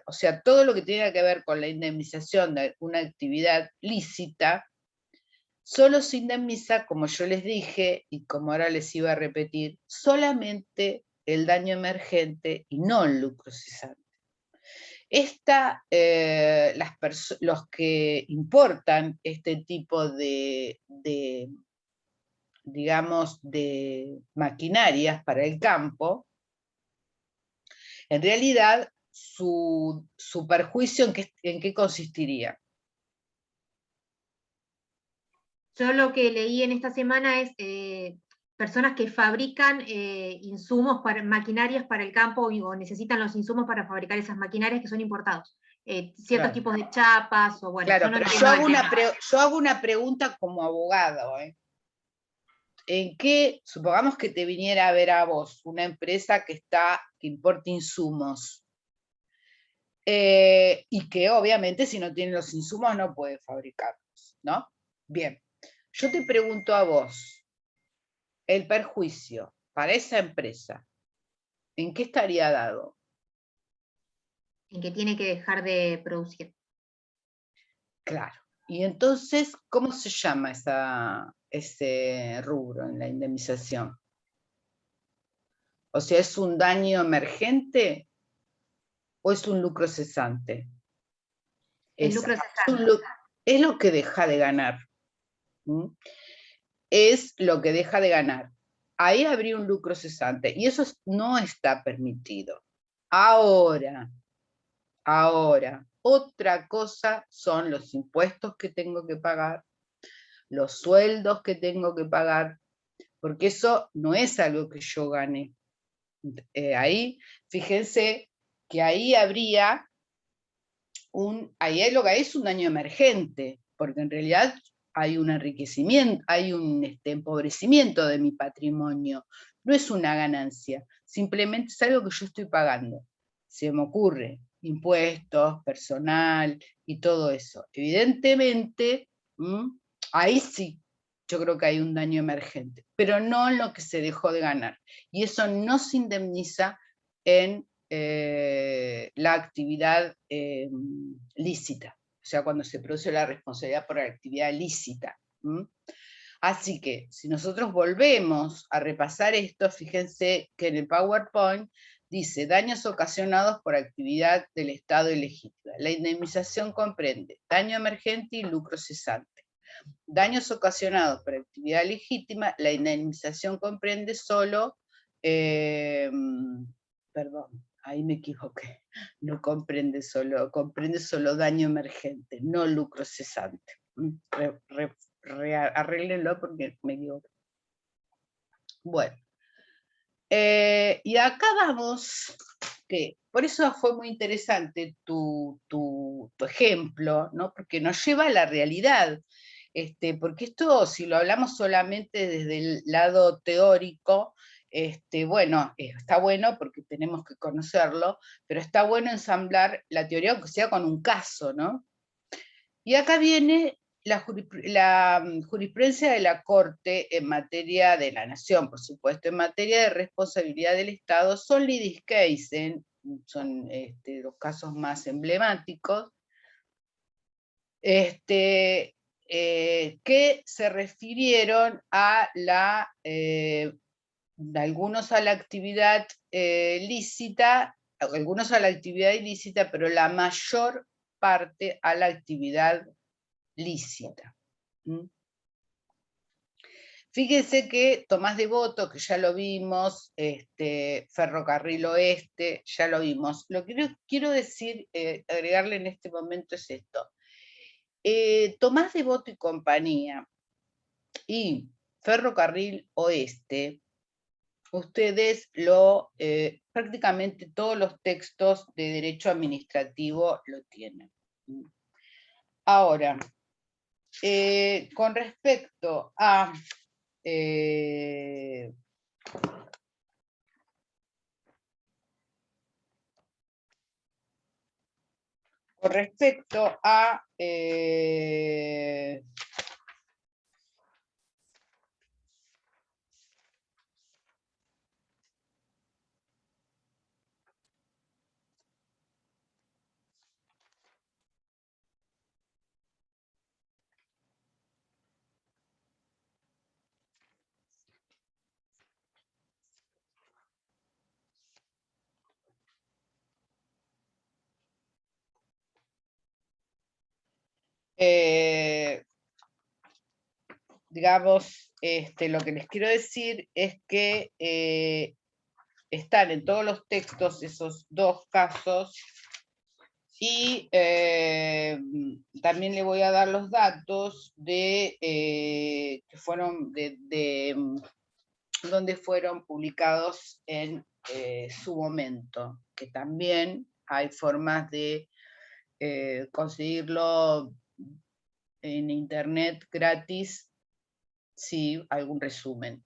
o sea, todo lo que tiene que ver con la indemnización de una actividad lícita, solo se indemniza, como yo les dije, y como ahora les iba a repetir, solamente el daño emergente y no el lucro cesante. Los que importan este tipo digamos, de maquinarias para el campo, en realidad su perjuicio ¿en qué consistiría? Yo lo que leí en esta semana es personas que fabrican insumos para maquinarias para el campo o necesitan los insumos para fabricar esas maquinarias que son importados. Ciertos tipos de chapas o bueno. Claro, pero yo hago una pregunta como abogado. ¿En qué, supongamos que te viniera a ver a vos una empresa que importa insumos, y que obviamente si no tiene los insumos no puede fabricarlos, ¿no? Bien, yo te pregunto a vos, el perjuicio para esa empresa, ¿en qué estaría dado? En que tiene que dejar de producir. Claro. Y entonces, ¿cómo se llama ese rubro en la indemnización? O sea, ¿es un daño emergente o es un lucro cesante? El lucro cesante. Es lo que deja de ganar. Es lo que deja de ganar. Ahí habría un lucro cesante y eso no está permitido. Ahora, otra cosa son los impuestos que tengo que pagar, los sueldos que tengo que pagar, porque eso no es algo que yo gane. Ahí, fíjense que ahí habría ahí lo que hay es un daño emergente, porque en realidad hay un enriquecimiento, hay un empobrecimiento de mi patrimonio, no es una ganancia, simplemente es algo que yo estoy pagando. Se me ocurre, impuestos, personal y todo eso. Evidentemente, ahí sí, yo creo que hay un daño emergente, pero no en lo que se dejó de ganar. Y eso no se indemniza en la actividad lícita, o sea, cuando se produce la responsabilidad por la actividad lícita. Así que, si nosotros volvemos a repasar esto, fíjense que en el PowerPoint dice daños ocasionados por actividad del Estado ilegítima. La indemnización comprende daño emergente y lucro cesante. Daños ocasionados por actividad legítima, la indemnización comprende solo, perdón, ahí me equivoqué, no comprende solo daño emergente, no lucro cesante. Arréglenlo porque me equivoqué. Bueno, y acá vamos, que por eso fue muy interesante tu ejemplo, ¿no? Porque nos lleva a la realidad. Porque esto, si lo hablamos solamente desde el lado teórico, bueno, está bueno porque tenemos que conocerlo, pero está bueno ensamblar la teoría, aunque sea con un caso, ¿no? Y acá viene la jurisprudencia de la Corte en materia de la Nación, por supuesto, en materia de responsabilidad del Estado, son lidis case, son los casos más emblemáticos, que se refirieron a algunos a la actividad lícita, algunos a la actividad ilícita, pero la mayor parte a la actividad lícita. Fíjense que Tomás Devoto, que ya lo vimos, Ferrocarril Oeste, ya lo vimos. Lo que quiero decir, agregarle en este momento es esto. Tomás Devoto y compañía y Ferrocarril Oeste, ustedes prácticamente todos los textos de derecho administrativo lo tienen. Ahora, con respecto a digamos, lo que les quiero decir es que están en todos los textos esos dos casos y también le voy a dar los datos de que fueron donde fueron publicados en su momento, que también hay formas de conseguirlo en internet gratis, sí, algún resumen,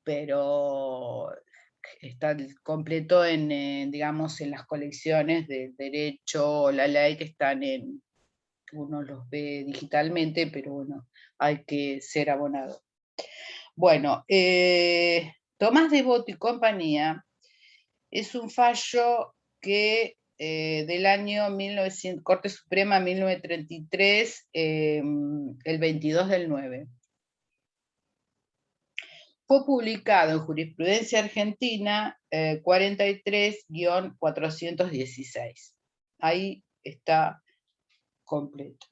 pero está completo en, digamos, en las colecciones de derecho o la ley que están uno los ve digitalmente, pero bueno, hay que ser abonado. Bueno, Tomás Devoto y compañía es un fallo que del año 1900, Corte Suprema 1933, el 22/9. Fue publicado en Jurisprudencia Argentina 43-416. Ahí está completo.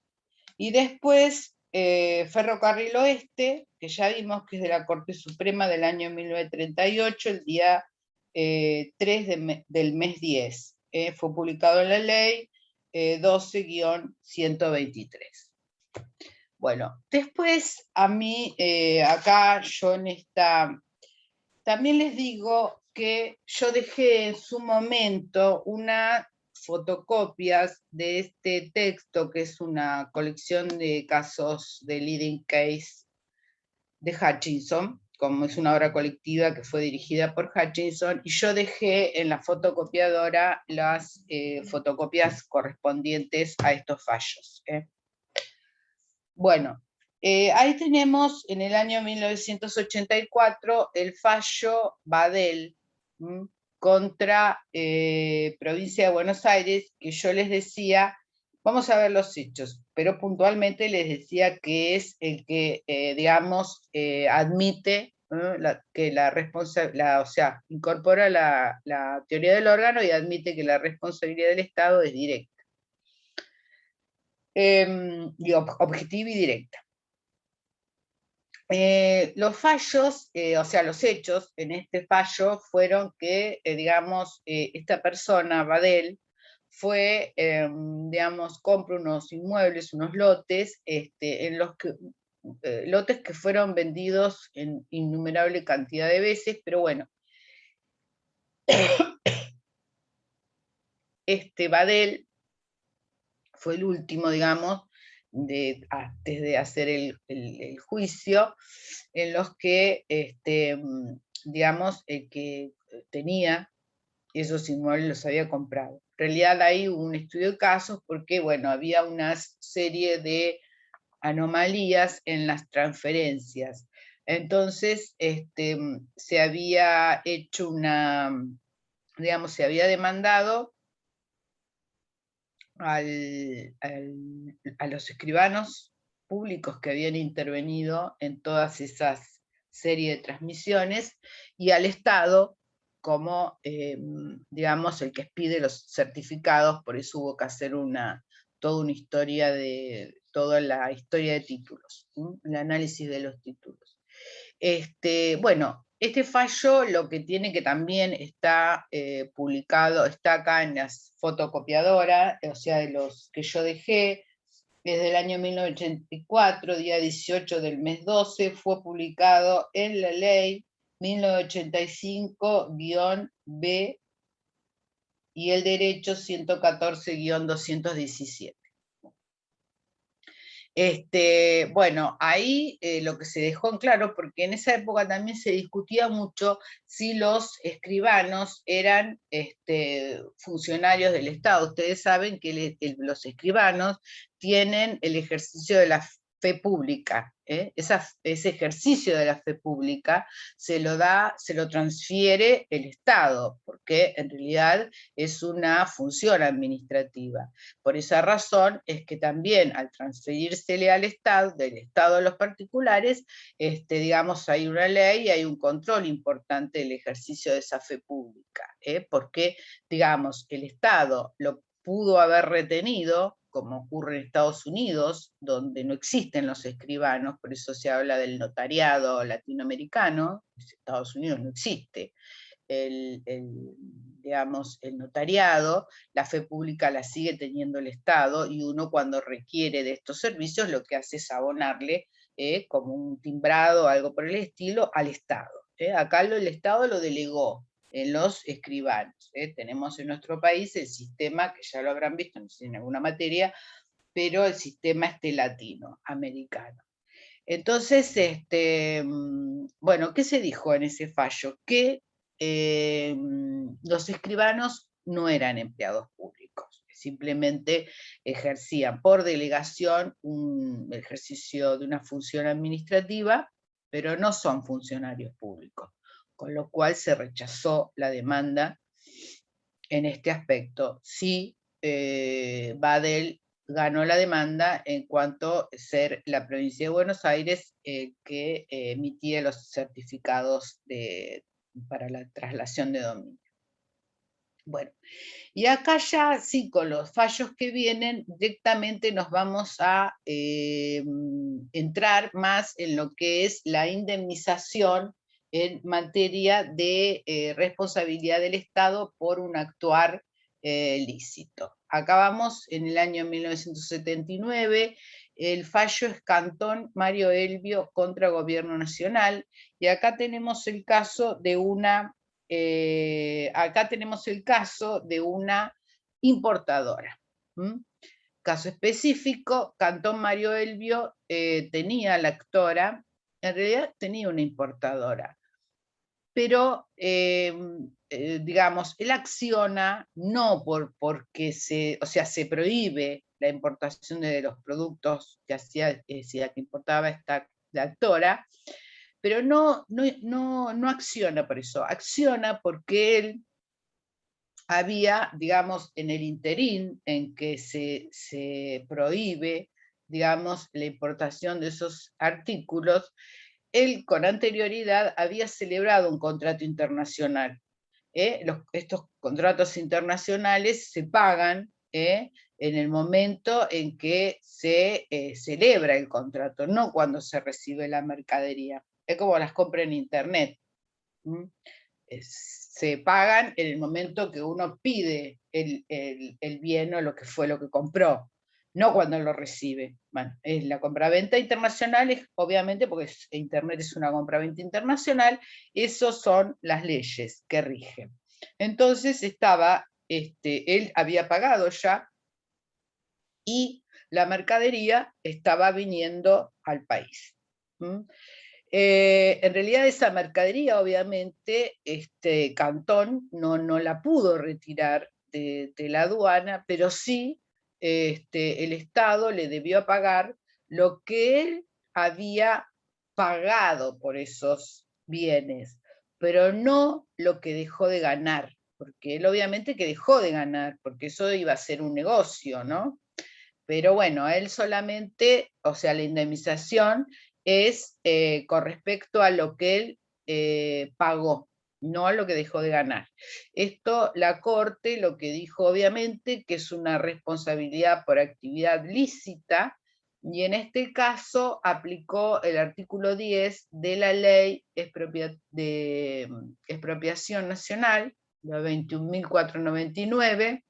Y después Ferrocarril Oeste, que ya vimos que es de la Corte Suprema del año 1938, el día 3 del mes 10. Fue publicado en la ley 12-123. Bueno, después a mí, acá yo en esta, también les digo que yo dejé en su momento unas fotocopias de este texto, que es una colección de casos de leading case de Hutchinson, como es una obra colectiva que fue dirigida por Hutchinson, y yo dejé en la fotocopiadora las fotocopias correspondientes a estos fallos. Bueno, ahí tenemos en el año 1984 el fallo Badel contra Provincia de Buenos Aires, que yo les decía Vamos a ver los hechos, pero puntualmente les decía que es el que, digamos, admite, ¿no?, que la responsabilidad, o sea, incorpora la teoría del órgano y admite que la responsabilidad del Estado es directa. Y objetiva y directa. Los fallos, o sea, los hechos en este fallo fueron que, digamos, esta persona, Badel, fue, digamos, compra unos inmuebles, unos lotes, en los que, lotes que fueron vendidos en innumerable cantidad de veces, pero bueno, Badel fue el último, digamos, antes de hacer el juicio, en los que, digamos, el que tenía esos inmuebles los había comprado. En realidad hay un estudio de casos porque, bueno, había una serie de anomalías en las transferencias. Entonces, se había hecho digamos, se había demandado a los escribanos públicos que habían intervenido en todas esas series de transmisiones y al Estado como, digamos, el que expide los certificados, por eso hubo que hacer toda la historia de títulos, el análisis de los títulos. Bueno, este fallo lo que tiene, que también está publicado, está acá en las fotocopiadoras, o sea, de los que yo dejé, desde el año 1984, día 18 del mes 12, fue publicado en la ley 1985-B y el derecho 114-217. Bueno, ahí lo que se dejó en claro, porque en esa época también se discutía mucho si los escribanos eran funcionarios del Estado. Ustedes saben que los escribanos tienen el ejercicio de la fe pública, ese ejercicio de la fe pública se lo transfiere el Estado, porque en realidad es una función administrativa. Por esa razón es que también al transferírsele al Estado, del Estado a los particulares, digamos, hay una ley y hay un control importante del ejercicio de esa fe pública, porque, digamos, el Estado lo pudo haber retenido, como ocurre en Estados Unidos, donde no existen los escribanos, por eso se habla del notariado latinoamericano, en Estados Unidos no existe digamos, el notariado, la fe pública la sigue teniendo el Estado, y uno cuando requiere de estos servicios lo que hace es abonarle como un timbrado o algo por el estilo al Estado. Acá el Estado lo delegó en los escribanos. Tenemos en nuestro país el sistema, que ya lo habrán visto, no sé, en alguna materia, pero el sistema latinoamericano. Entonces, bueno, ¿qué se dijo en ese fallo? Que los escribanos no eran empleados públicos, simplemente ejercían por delegación un ejercicio de una función administrativa, pero no son funcionarios públicos, con lo cual se rechazó la demanda en este aspecto. Sí, Badel ganó la demanda en cuanto a ser la provincia de Buenos Aires que emitía los certificados para la traslación de dominio. Bueno, y acá ya sí, con los fallos que vienen, directamente nos vamos a entrar más en lo que es la indemnización en materia de responsabilidad del Estado por un actuar lícito. Acá vamos en el año 1979, el fallo es Cantón Mario Elvio contra Gobierno Nacional, y acá tenemos el caso de una importadora. Caso específico, Cantón Mario Elvio tenía la actora, en realidad tenía una importadora, pero digamos, él acciona no porque se prohíbe la importación de los productos que hacía, que importaba la actora, pero no acciona por eso, acciona porque él había, digamos, en el interín en que se prohíbe, digamos, la importación de esos artículos, él con anterioridad había celebrado un contrato internacional. Estos contratos internacionales se pagan en el momento en que se celebra el contrato, no cuando se recibe la mercadería. Es como las compras en internet. Se pagan en el momento que uno pide el bien o lo que fue lo que compró, no cuando lo recibe. Bueno, es la compraventa internacional, es, obviamente, porque internet es una compraventa internacional, esas son las leyes que rigen. Entonces él había pagado ya y la mercadería estaba viniendo al país. En realidad esa mercadería, obviamente, Cantón no la pudo retirar de la aduana, pero sí el Estado le debió pagar lo que él había pagado por esos bienes, pero no lo que dejó de ganar, porque él obviamente que dejó de ganar, porque eso iba a ser un negocio, ¿no? Pero bueno, él solamente, o sea, la indemnización es con respecto a lo que él pagó, no a lo que dejó de ganar. Esto, la Corte lo que dijo obviamente que es una responsabilidad por actividad lícita, y en este caso aplicó el artículo 10 de la Ley de Expropiación Nacional, la 21.499,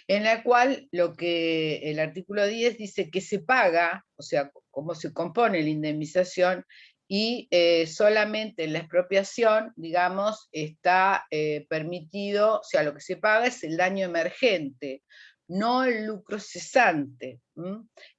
en la cual lo que el artículo 10 dice que se paga, o sea, cómo se compone la indemnización, y solamente en la expropiación, digamos, está permitido, o sea, lo que se paga es el daño emergente, no el lucro cesante.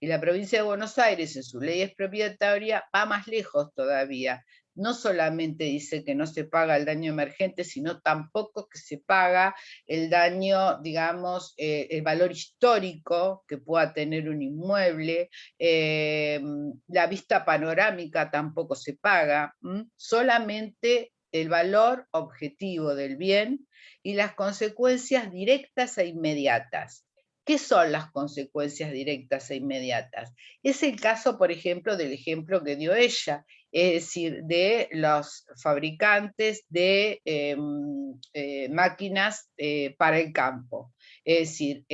Y la provincia de Buenos Aires, en su ley expropiatoria, va más lejos todavía. No solamente dice que no se paga el daño emergente, sino tampoco que se paga el daño, digamos, el valor histórico que pueda tener un inmueble, la vista panorámica tampoco se paga, solamente el valor objetivo del bien y las consecuencias directas e inmediatas. ¿Qué son las consecuencias directas e inmediatas? Es el caso, por ejemplo, del ejemplo que dio ella, es decir, de los fabricantes de máquinas para el campo. Es decir,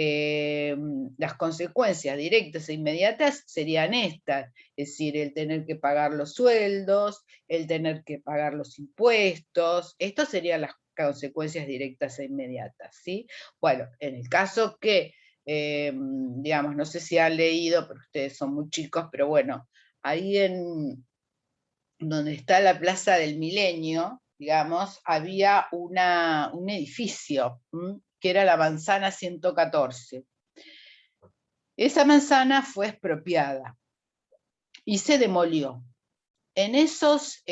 las consecuencias directas e inmediatas serían estas, es decir, el tener que pagar los sueldos, el tener que pagar los impuestos, estas serían las consecuencias directas e inmediatas, ¿sí? Bueno, en el caso que, digamos, no sé si han leído, pero ustedes son muy chicos, pero bueno, ahí donde está la Plaza del Milenio, digamos, había un edificio, que era la manzana 114. Esa manzana fue expropiada y se demolió. En esos,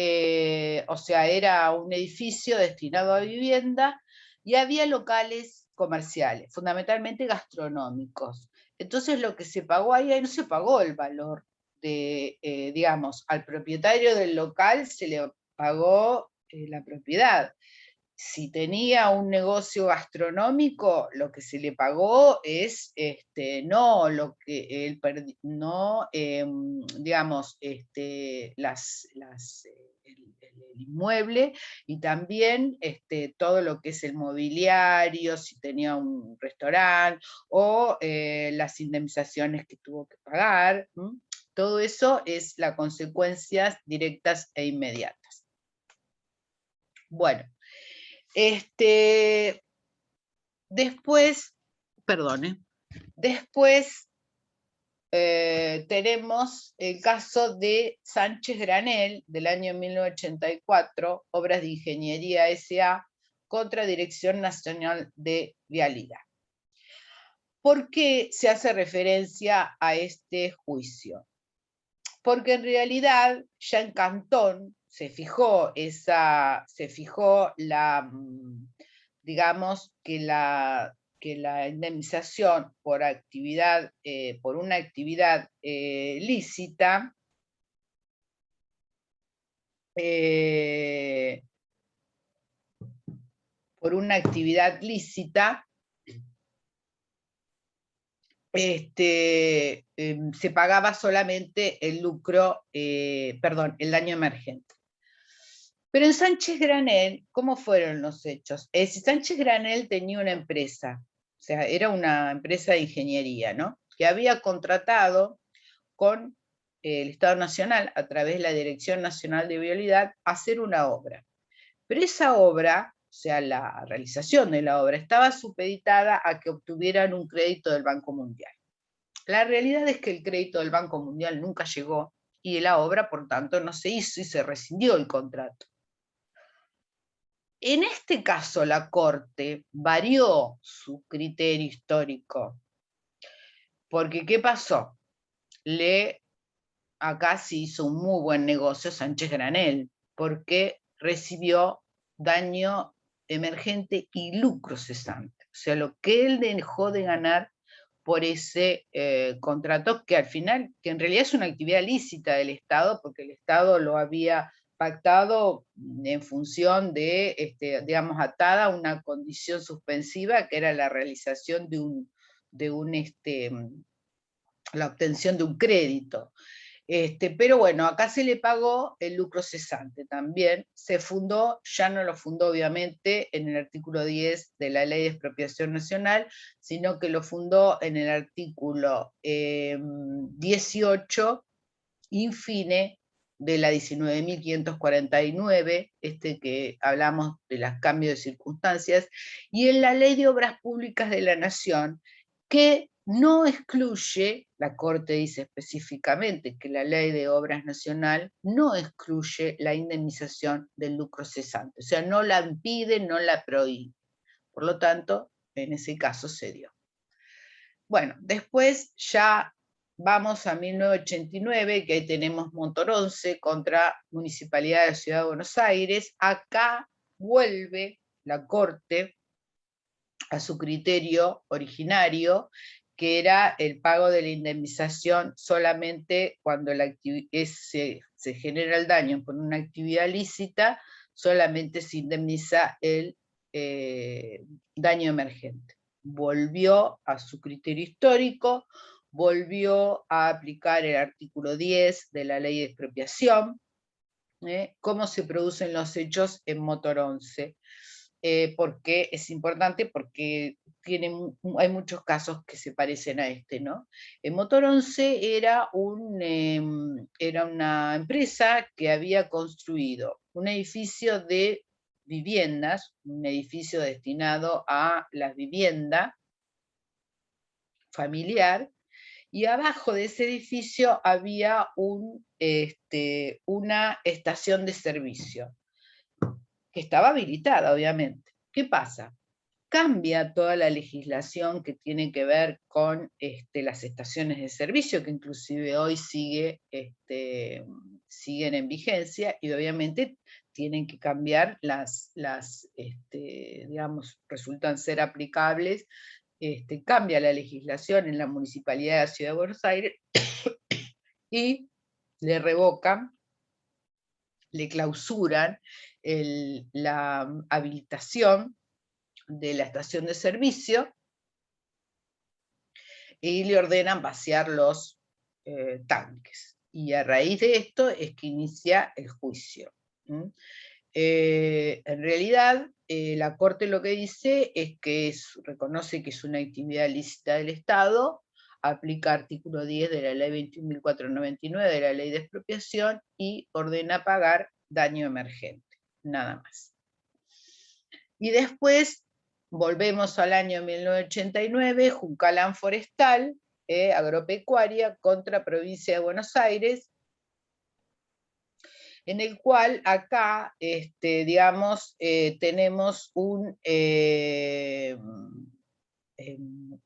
o sea, era un edificio destinado a vivienda y había locales comerciales, fundamentalmente gastronómicos. Entonces lo que se pagó ahí no se pagó el valor de, digamos, al propietario del local se le pagó la propiedad. Si tenía un negocio gastronómico, lo que se le pagó es no lo que él no, digamos, el inmueble, y también todo lo que es el mobiliario, si tenía un restaurante, o las indemnizaciones que tuvo que pagar. Todo eso es las consecuencias directas e inmediatas. Bueno. Después, perdone, después tenemos el caso de Sánchez Granel, del año 1984, Obras de Ingeniería S.A., contra Dirección Nacional de Vialidad. ¿Por qué se hace referencia a este juicio? Porque en realidad ya en Cantón se fijó la, digamos, que la indemnización por actividad, por una actividad lícita, por una actividad lícita, se pagaba solamente el lucro, el daño emergente. Pero en Sánchez Granel, ¿cómo fueron los hechos? Sánchez Granel tenía una empresa, o sea, era una empresa de ingeniería, ¿no? Que había contratado con el Estado Nacional, a través de la Dirección Nacional de Vialidad, hacer una obra. Pero esa obra, o sea, la realización de la obra, estaba supeditada a que obtuvieran un crédito del Banco Mundial. La realidad es que el crédito del Banco Mundial nunca llegó y la obra, por tanto, no se hizo y se rescindió el contrato. En este caso, la Corte varió su criterio histórico, porque ¿qué pasó? Acá se hizo un muy buen negocio Sánchez Granel, porque recibió daño emergente y lucro cesante. O sea, lo que él dejó de ganar por ese contrato, que al final, que en realidad es una actividad lícita del Estado, porque el Estado lo había pactado en función de, digamos, atada a una condición suspensiva, que era la realización la obtención de un crédito. Pero bueno, acá se le pagó el lucro cesante también. Se fundó, ya no lo fundó obviamente en el artículo 10 de la Ley de Expropiación Nacional, sino que lo fundó en el artículo 18, infine, de la 19.549, que hablamos de los cambios de circunstancias, y en la Ley de Obras Públicas de la Nación, que no excluye, la Corte dice específicamente que la Ley de Obras Nacional no excluye la indemnización del lucro cesante, o sea, no la impide, no la prohíbe. Por lo tanto, en ese caso se dio. Bueno, después ya vamos a 1989, que ahí tenemos Motoronce contra Municipalidad de la Ciudad de Buenos Aires. Acá vuelve la Corte a su criterio originario, que era el pago de la indemnización solamente cuando se genera el daño por una actividad lícita, solamente se indemniza el daño emergente. Volvió a su criterio histórico, volvió a aplicar el artículo 10 de la Ley de Expropiación, cómo se producen los hechos en Motoronce. Porque es importante, porque hay muchos casos que se parecen a ¿no? Motoronce era una empresa que había construido un edificio de viviendas, un edificio destinado a la vivienda familiar, y abajo de ese edificio había una estación de servicio, que estaba habilitada, obviamente. ¿Qué pasa? Cambia toda la legislación que tiene que ver con las estaciones de servicio, que inclusive hoy siguen en vigencia, y obviamente tienen que cambiar digamos, resultan ser aplicables. Cambia la legislación en la Municipalidad de la Ciudad de Buenos Aires y le revocan, le clausuran la habilitación de la estación de servicio y le ordenan vaciar los tanques. Y a raíz de esto es que inicia el juicio. En realidad, la Corte lo que dice es que reconoce que es una actividad lícita del Estado, aplica artículo 10 de la Ley 21.499 de la Ley de Expropiación y ordena pagar daño emergente, nada más. Y después volvemos al año 1989, Juncalán Forestal, agropecuaria, contra Provincia de Buenos Aires, en el cual acá, digamos, tenemos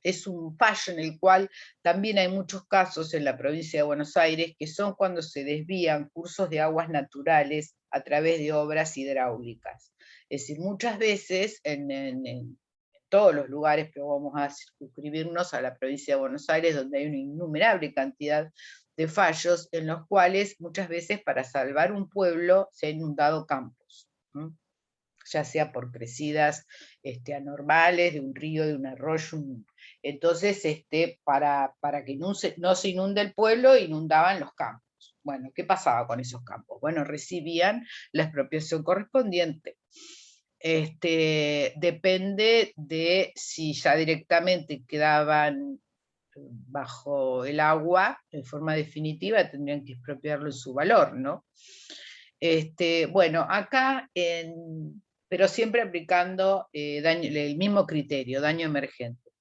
es un fallo en el cual también hay muchos casos en la provincia de Buenos Aires, que son cuando se desvían cursos de aguas naturales a través de obras hidráulicas. Es decir, muchas veces en todos los lugares, pero vamos a circunscribirnos a la provincia de Buenos Aires, donde hay una innumerable cantidad de fallos, en los cuales muchas veces para salvar un pueblo se han inundado campos. ya sea por crecidas anormales de un río, de un arroyo. Entonces, para que no se inunde el pueblo, inundaban los campos. Bueno, ¿qué pasaba con esos campos? Bueno, recibían la expropiación correspondiente. Depende de si ya directamente quedaban bajo el agua, en forma definitiva, tendrían que expropiarlo en su valor, ¿no? Bueno, acá, pero siempre aplicando el mismo criterio, daño emergente.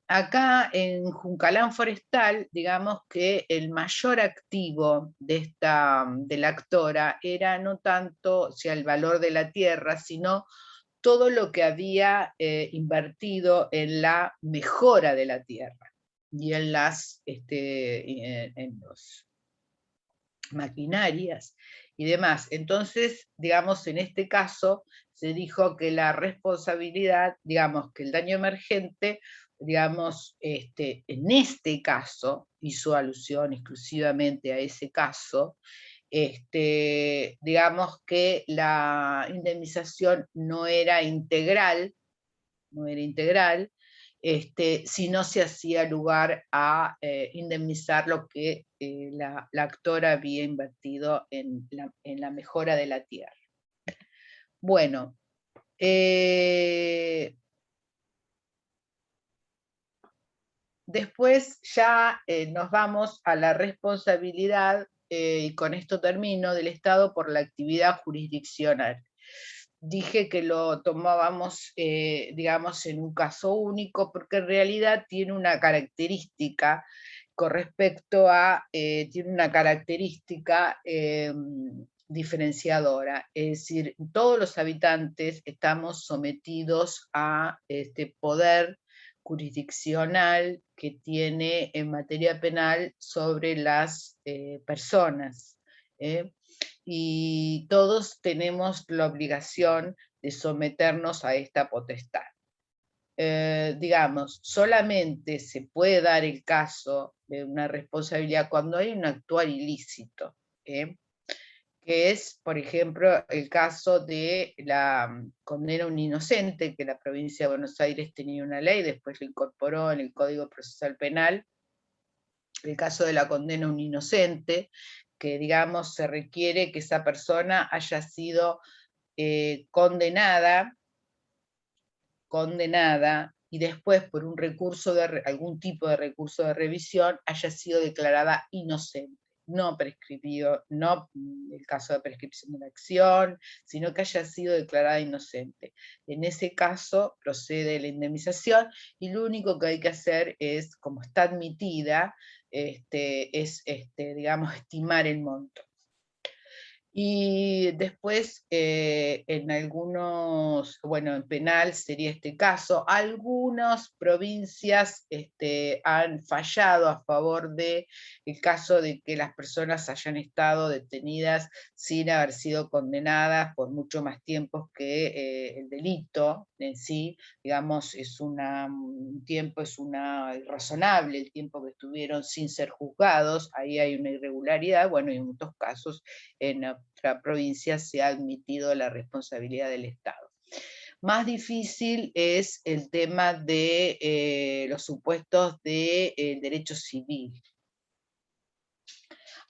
Acá en Juncalán Forestal, digamos que el mayor activo de la actora era no tanto, o sea, el valor de la tierra, sino todo lo que había invertido en la mejora de la tierra y en las maquinarias y demás. Entonces, digamos, en este caso se dijo que la responsabilidad, digamos, que el daño emergente, digamos, en este caso, hizo alusión exclusivamente a ese caso, digamos que la indemnización no era integral, si no se hacía lugar a indemnizar lo que la actora había invertido en la mejora de la tierra. Bueno, después ya nos vamos a la responsabilidad, y con esto termino, del Estado por la actividad jurisdiccional. Dije que lo tomábamos, digamos, en un caso único, porque en realidad tiene una característica con respecto a, tiene una característica diferenciadora, es decir, todos los habitantes estamos sometidos a este poder jurisdiccional que tiene en materia penal sobre las personas. Y todos tenemos la obligación de someternos a esta potestad. Digamos, solamente se puede dar el caso de una responsabilidad cuando hay un actuar ilícito, que es, por ejemplo, el caso de la condena a un inocente, que la provincia de Buenos Aires tenía una ley, después lo incorporó en el Código Procesal Penal, el caso de la condena a un inocente, que digamos se requiere que esa persona haya sido condenada, y después por un recurso algún tipo de recurso de revisión haya sido declarada inocente. No prescribió, no el caso de prescripción de la acción, sino que haya sido declarada inocente. En ese caso procede la indemnización y lo único que hay que hacer es, como está admitida, digamos, estimar el monto. Y después, en algunos, bueno, en penal sería este caso, algunas provincias han fallado a favor del caso de que las personas hayan estado detenidas sin haber sido condenadas por mucho más tiempo que el delito en sí, digamos, es un tiempo, razonable el tiempo que estuvieron sin ser juzgados, ahí hay una irregularidad, bueno, y en muchos casos en nuestra provincia se ha admitido la responsabilidad del Estado. Más difícil es el tema de los supuestos de derecho civil.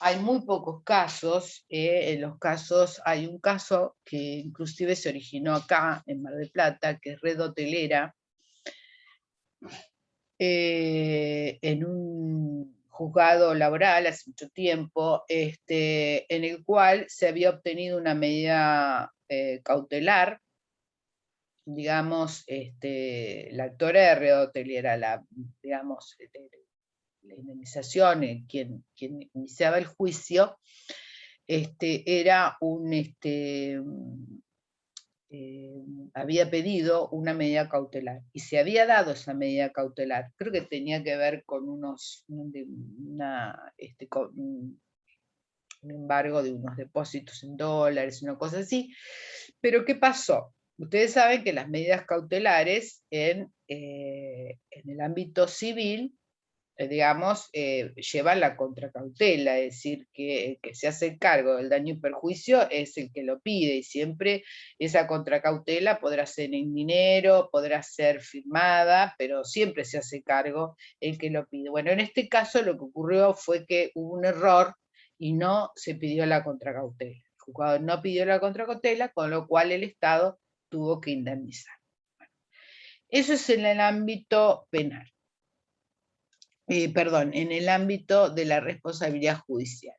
Hay muy pocos casos, en los casos, hay un caso que inclusive se originó acá, en Mar del Plata, que es Red Hotelera, en un juzgado laboral hace mucho tiempo, en el cual se había obtenido una medida cautelar, digamos, la actora de Red Hotelera, digamos, la indemnización, quien iniciaba el juicio, era había pedido una medida cautelar, y se había dado esa medida cautelar, creo que tenía que ver con un embargo de unos depósitos en dólares, una cosa así, pero ¿qué pasó? Ustedes saben que las medidas cautelares en el ámbito civil digamos, lleva la contracautela, es decir, que el que se hace cargo del daño y perjuicio es el que lo pide, y siempre esa contracautela podrá ser en dinero, podrá ser firmada, pero siempre se hace cargo el que lo pide. Bueno, en este caso lo que ocurrió fue que hubo un error y no se pidió la contracautela. El juzgado no pidió la contracautela, con lo cual el Estado tuvo que indemnizar. Bueno, eso es en el ámbito penal. Perdón, en el ámbito de la responsabilidad judicial.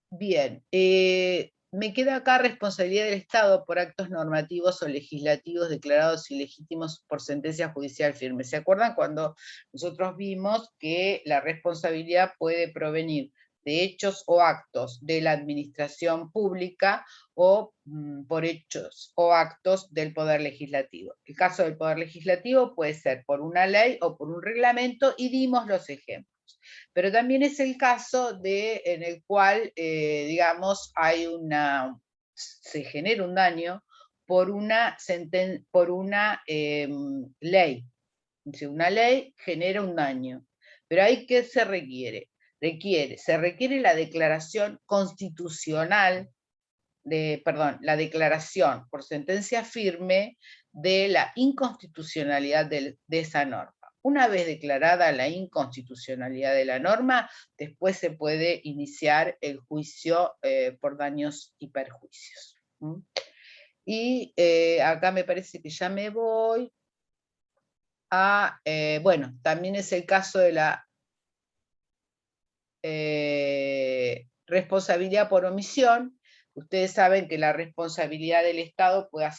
Bien, me queda acá responsabilidad del Estado por actos normativos o legislativos declarados ilegítimos por sentencia judicial firme. ¿Se acuerdan cuando nosotros vimos que la responsabilidad puede provenir de hechos o actos de la administración pública o por hechos o actos del Poder Legislativo? El caso del Poder Legislativo puede ser por una ley o por un reglamento, y dimos los ejemplos. Pero también es el caso en el cual, digamos, se genera un daño por una ley. Si una ley genera un daño. Pero ahí, ¿qué se requiere? Se requiere la declaración constitucional, la declaración por sentencia firme de la inconstitucionalidad de esa norma. Una vez declarada la inconstitucionalidad de la norma, después se puede iniciar el juicio por daños y perjuicios. Y acá me parece que ya me voy a, bueno, también es el caso de la responsabilidad por omisión. Ustedes saben que la responsabilidad del Estado puede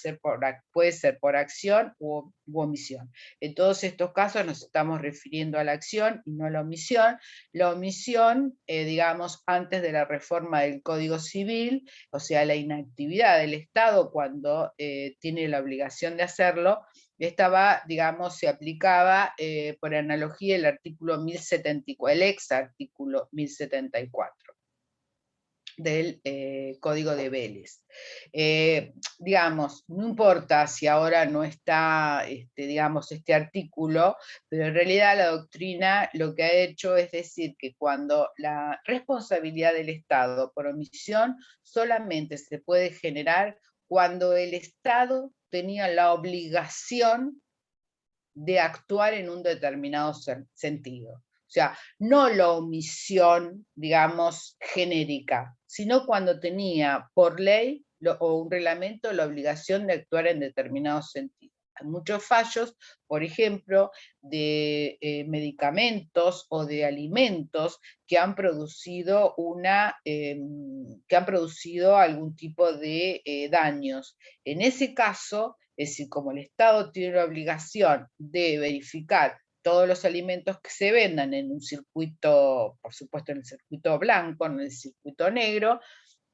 ser por acción u omisión. En todos estos casos nos estamos refiriendo a la acción y no a la omisión. La omisión, digamos, antes de la reforma del Código Civil, o sea, la inactividad del Estado cuando tiene la obligación de hacerlo, digamos, se aplicaba por analogía el artículo 1074, el ex artículo 1074 del Código de Vélez. Digamos, no importa si ahora no está, digamos, este artículo, pero en realidad la doctrina lo que ha hecho es decir que cuando la responsabilidad del Estado por omisión solamente se puede generar cuando el Estado tenía la obligación de actuar en un determinado sentido. O sea, no la omisión, digamos, genérica, sino cuando tenía por ley o un reglamento la obligación de actuar en determinado sentido. Hay muchos fallos, por ejemplo, de medicamentos o de alimentos que han producido algún tipo de daños. En ese caso, es decir, como el Estado tiene la obligación de verificar todos los alimentos que se vendan en un circuito, por supuesto en el circuito blanco, en el circuito negro,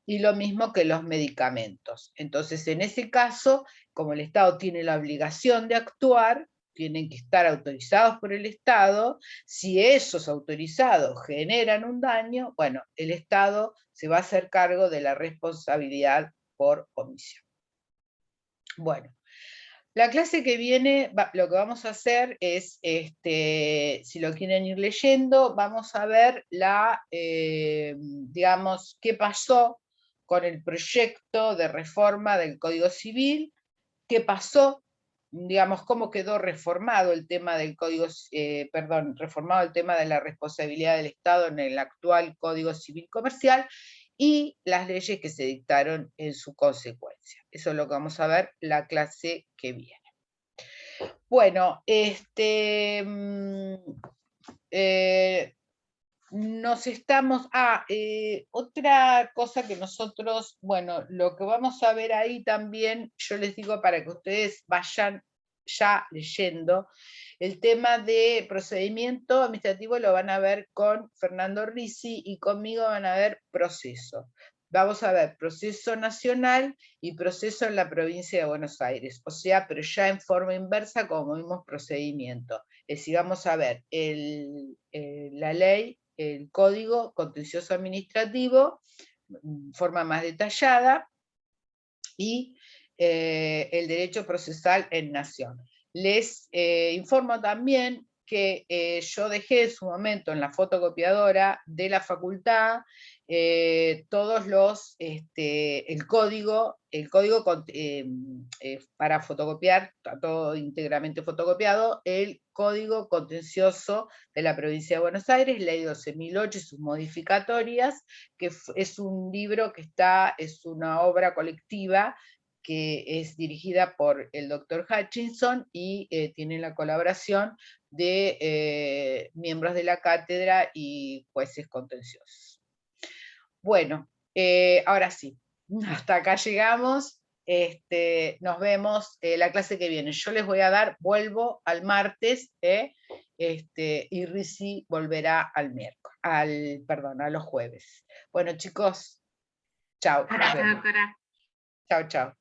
y lo mismo que los medicamentos. Entonces, en ese caso, como el Estado tiene la obligación de actuar, tienen que estar autorizados por el Estado. Si esos autorizados generan un daño, bueno, el Estado se va a hacer cargo de la responsabilidad por omisión. Bueno, la clase que viene, lo que vamos a hacer es, si lo quieren ir leyendo, vamos a ver digamos, qué pasó con el proyecto de reforma del Código Civil, qué pasó, digamos, cómo quedó reformado el tema del reformado el tema de la responsabilidad del Estado en el actual Código Civil Comercial, y las leyes que se dictaron en su consecuencia. Eso es lo que vamos a ver la clase que viene. Bueno, otra cosa que nosotros, bueno, lo que vamos a ver ahí también, yo les digo para que ustedes vayan ya leyendo, el tema de procedimiento administrativo lo van a ver con Fernando Risi, y conmigo van a ver proceso. Vamos a ver proceso nacional y proceso en la provincia de Buenos Aires, o sea, pero ya en forma inversa como vimos procedimiento. Es decir, vamos a ver la ley, el Código Contencioso Administrativo, forma más detallada, y el derecho procesal en nación. Les informo también que yo dejé en su momento en la fotocopiadora de la facultad todos los, el código para fotocopiar, está todo íntegramente fotocopiado, el código contencioso de la provincia de Buenos Aires, ley 12.008 y sus modificatorias, que es un libro que es una obra colectiva que es dirigida por el doctor Hutchinson y tiene la colaboración de miembros de la cátedra y jueces contenciosos. Bueno, ahora sí, hasta acá llegamos. Nos vemos la clase que viene. Yo les voy a dar, vuelvo al martes, y Risi volverá al miércoles, perdón, a los jueves. Bueno, chicos, chao. Chao, Cora. Chao, chao.